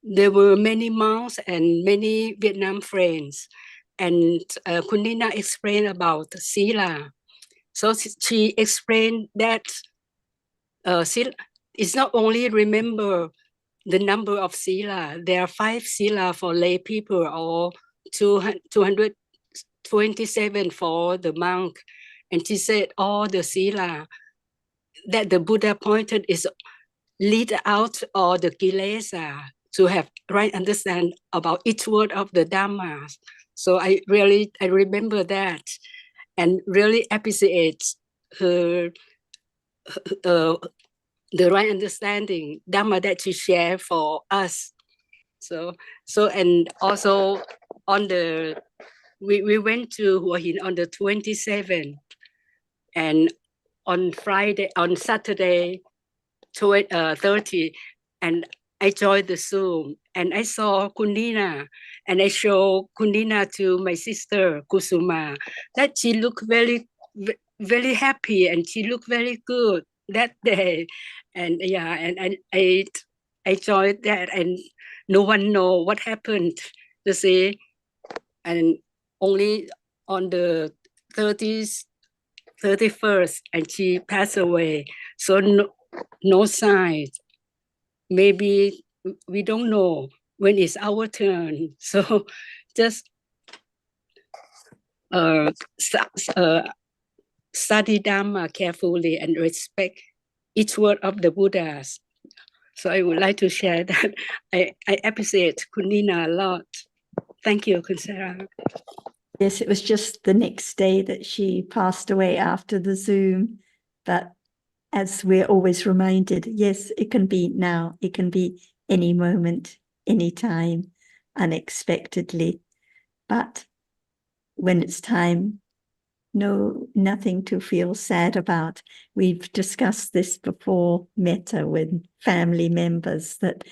there were many monks and many Vietnam friends, and Kun Nina explained about Sila. So she explained that Sila is not only remember the number of Sila, there are 5 Sila for lay people or 227 for the monk. And she said all the Sila that the Buddha pointed is lead out all the kilesa to have right understand about each word of the Dhamma. So I remember that and really appreciate her the right understanding Dhamma that she shared for us. So and also on the we went to Hua Hin on the 27th, and on Saturday 30, and I joined the Zoom and I saw Kun Nina, and I showed Kun Nina to my sister Kusuma that she looked very happy and she looked very good that day. And yeah, and I joined that, and no one know what happened, you see, and only on the 31st and she passed away. So no sign. Maybe we don't know when it's our turn. So just study Dhamma carefully and respect each word of the Buddhas. So I would like to share that. I appreciate Kun Nina a lot. Thank you, Kun Sarah. Yes, it was just the next day that she passed away after the Zoom. But as we're always reminded, yes, it can be now, it can be any moment, any time, unexpectedly. But when it's time, nothing to feel sad about. We've discussed this before, Metta, with family members, that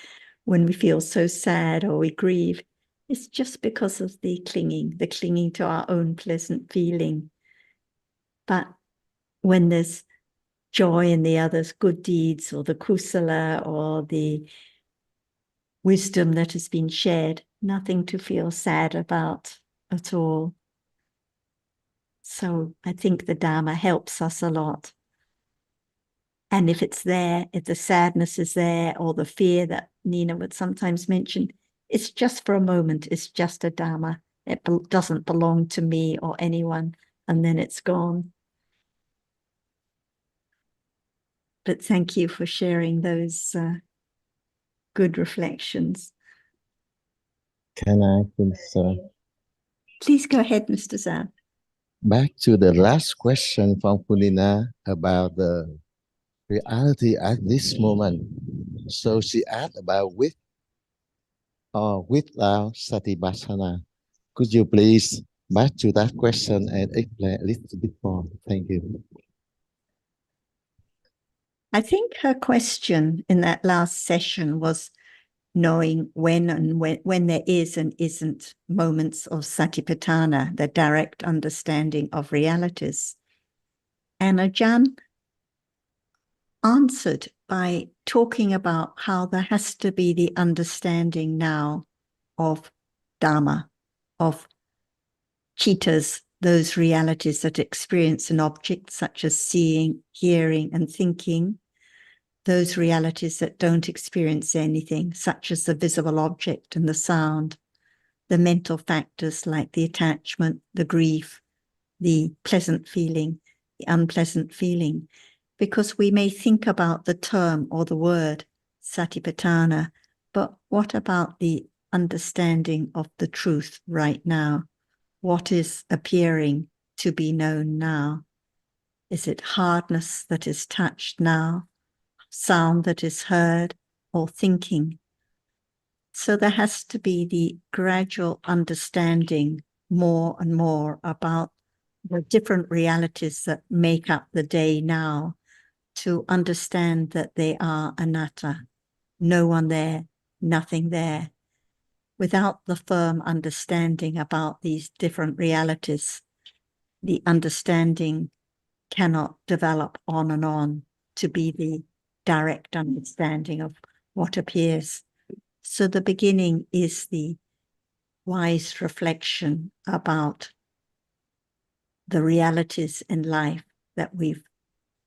when we feel so sad or we grieve, it's just because of the clinging to our own pleasant feeling. But when there's joy in the others' good deeds, or the kusala, or the wisdom that has been shared, nothing to feel sad about at all. So I think the Dharma helps us a lot. And if it's there, if the sadness is there, or the fear that Nina would sometimes mention, it's just for a moment, it's just a Dharma. It doesn't belong to me or anyone, and then it's gone. But thank you for sharing those good reflections. Can I, sir? Please go ahead, Mr. Zhao. Back to the last question from Punina about the reality at this moment. So she asked about with or without Satipatthana. Could you please back to that question and explain a little bit more? Thank you. I think her question in that last session was knowing when there is and isn't moments of Satipatthana, the direct understanding of realities. And Ajahn answered by talking about how there has to be the understanding now of Dhamma, of Chittas, those realities that experience an object such as seeing, hearing, and thinking, those realities that don't experience anything, such as the visible object and the sound, the mental factors like the attachment, the grief, the pleasant feeling, the unpleasant feeling, because we may think about the term or the word Satipatthana, but what about the understanding of the truth right now? What is appearing to be known now? Is it hardness that is touched now, sound that is heard, or thinking? So there has to be the gradual understanding more and more about the different realities that make up the day now, to understand that they are anatta, no one there, nothing there. Without the firm understanding about these different realities, the understanding cannot develop on and on to be the direct understanding of what appears. So the beginning is the wise reflection about the realities in life that we've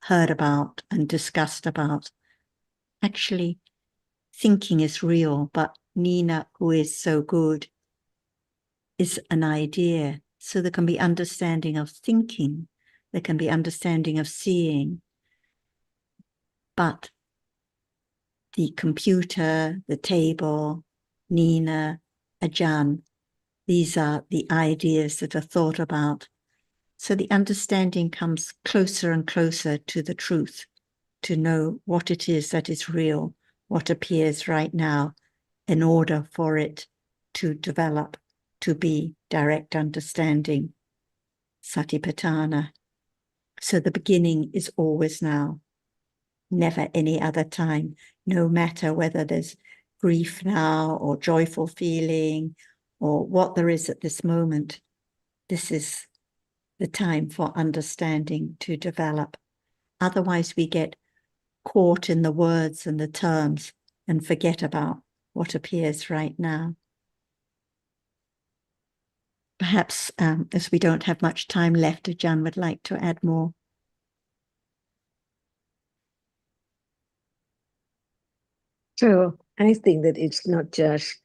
heard about and discussed about. Actually, thinking is real, but Nina, who is so good, is an idea. So there can be understanding of thinking, there can be understanding of seeing, but the computer, the table, Nina, Ajahn, these are the ideas that are thought about. So the understanding comes closer and closer to the truth, to know what it is that is real, what appears right now, in order for it to develop, to be direct understanding, satipatthana. So the beginning is always now, never any other time, no matter whether there's grief now or joyful feeling or what there is at this moment. This is the time for understanding to develop. Otherwise, we get caught in the words and the terms and forget about what appears right now. Perhaps, as we don't have much time left, Ajahn would like to add more. So I think that it's not just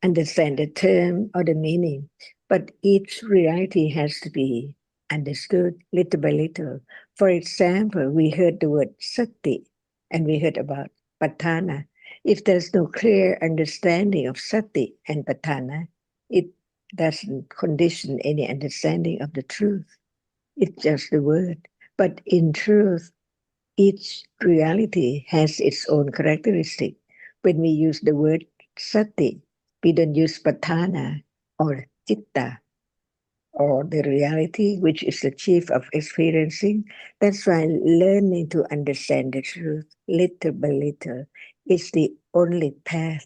understand the term or the meaning, but each reality has to be understood little by little. For example, we heard the word sati and we heard about patthana. If there's no clear understanding of sati and patthana, it doesn't condition any understanding of the truth. It's just the word. But in truth, each reality has its own characteristic. When we use the word sati, we don't use patthana or citta or the reality, which is the chief of experiencing. That's why learning to understand the truth little by little is the only path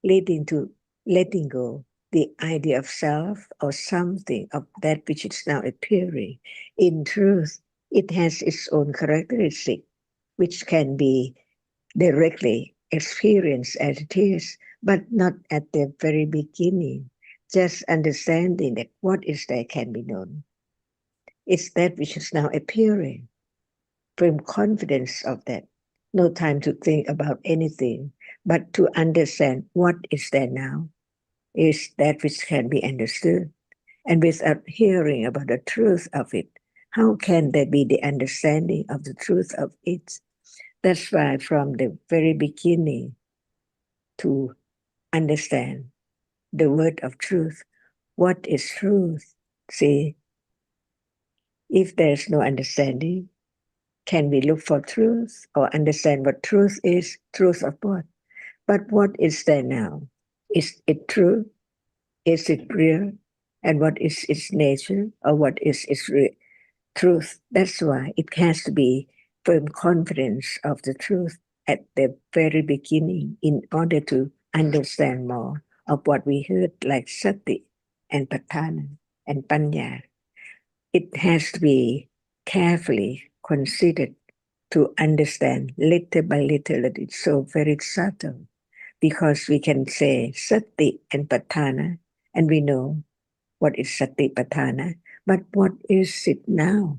leading to letting go the idea of self or something of that which is now appearing. In truth, it has its own characteristic, which can be directly experienced as it is, but not at the very beginning. Just understanding that what is there can be known. It's that which is now appearing. Firm confidence of that. No time to think about anything, but to understand what is there now is that which can be understood. And without hearing about the truth of it, how can there be the understanding of the truth of it? That's why from the very beginning, to understand the word of truth, what is truth? See, if there's no understanding, can we look for truth or understand what truth is? Truth of what? But what is there now? Is it true? Is it real? And what is its nature, or what is its truth? That's why it has to be firm confidence of the truth at the very beginning in order to understand more of what we heard, like sati and patthana and panya. It has to be carefully considered to understand little by little that it's so very subtle, because we can say sati and patthana and we know what is satipatthana, but what is it now?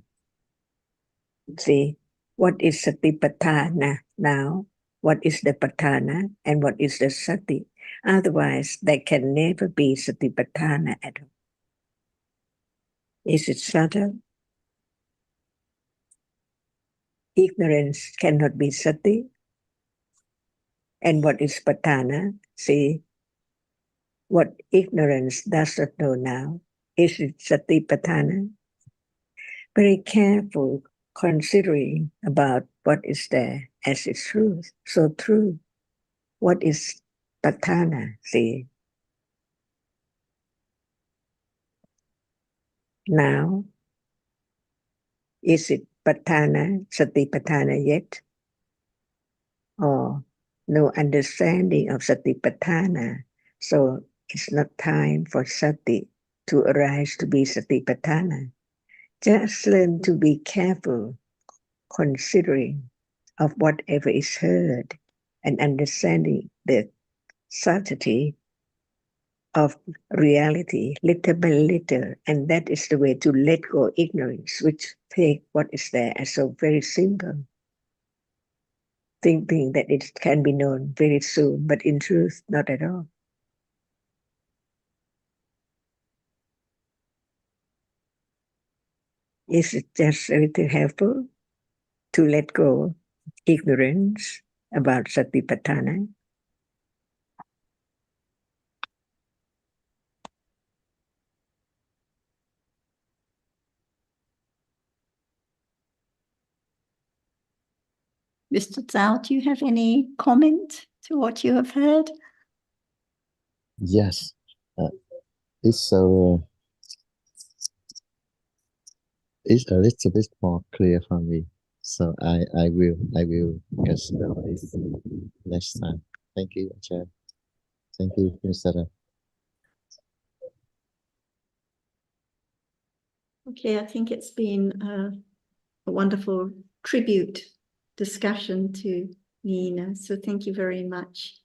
See, what is satipatthana now? What is the patthana and what is the sati? Otherwise, there can never be satipatthana at all. Is it subtle? Ignorance cannot be sati. And what is patthana? See, what ignorance does not know now. Is it Satipatthana? Very careful considering about what is there as its truth. So true. What is Patthana? See, now, is it Patthana, Satipatthana yet? Or no understanding of Satipatthana? So it's not time for Sati to arise to be Satipatthana. Just learn to be careful considering of whatever is heard and understanding the subtlety of reality little by little, and that is the way to let go ignorance, which take what is there as so very simple, thinking that it can be known very soon, but in truth, not at all. Is it just a little helpful to let go ignorance about Satipatthana? Mr. Zhao, do you have any comment to what you have heard? Yes, it's a little bit more clear for me. So I will consider this next time. Thank you, Chair. Thank you, Mr. Okay, I think it's been a wonderful tribute discussion to Nina. So thank you very much,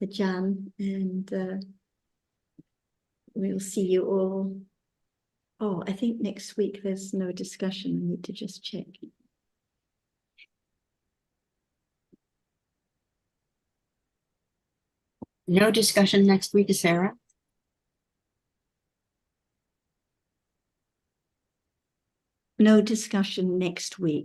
Ajahn, and we'll see you all. Oh, I think next week there's no discussion. I need to just check. No discussion next week, Sarah? No discussion next week.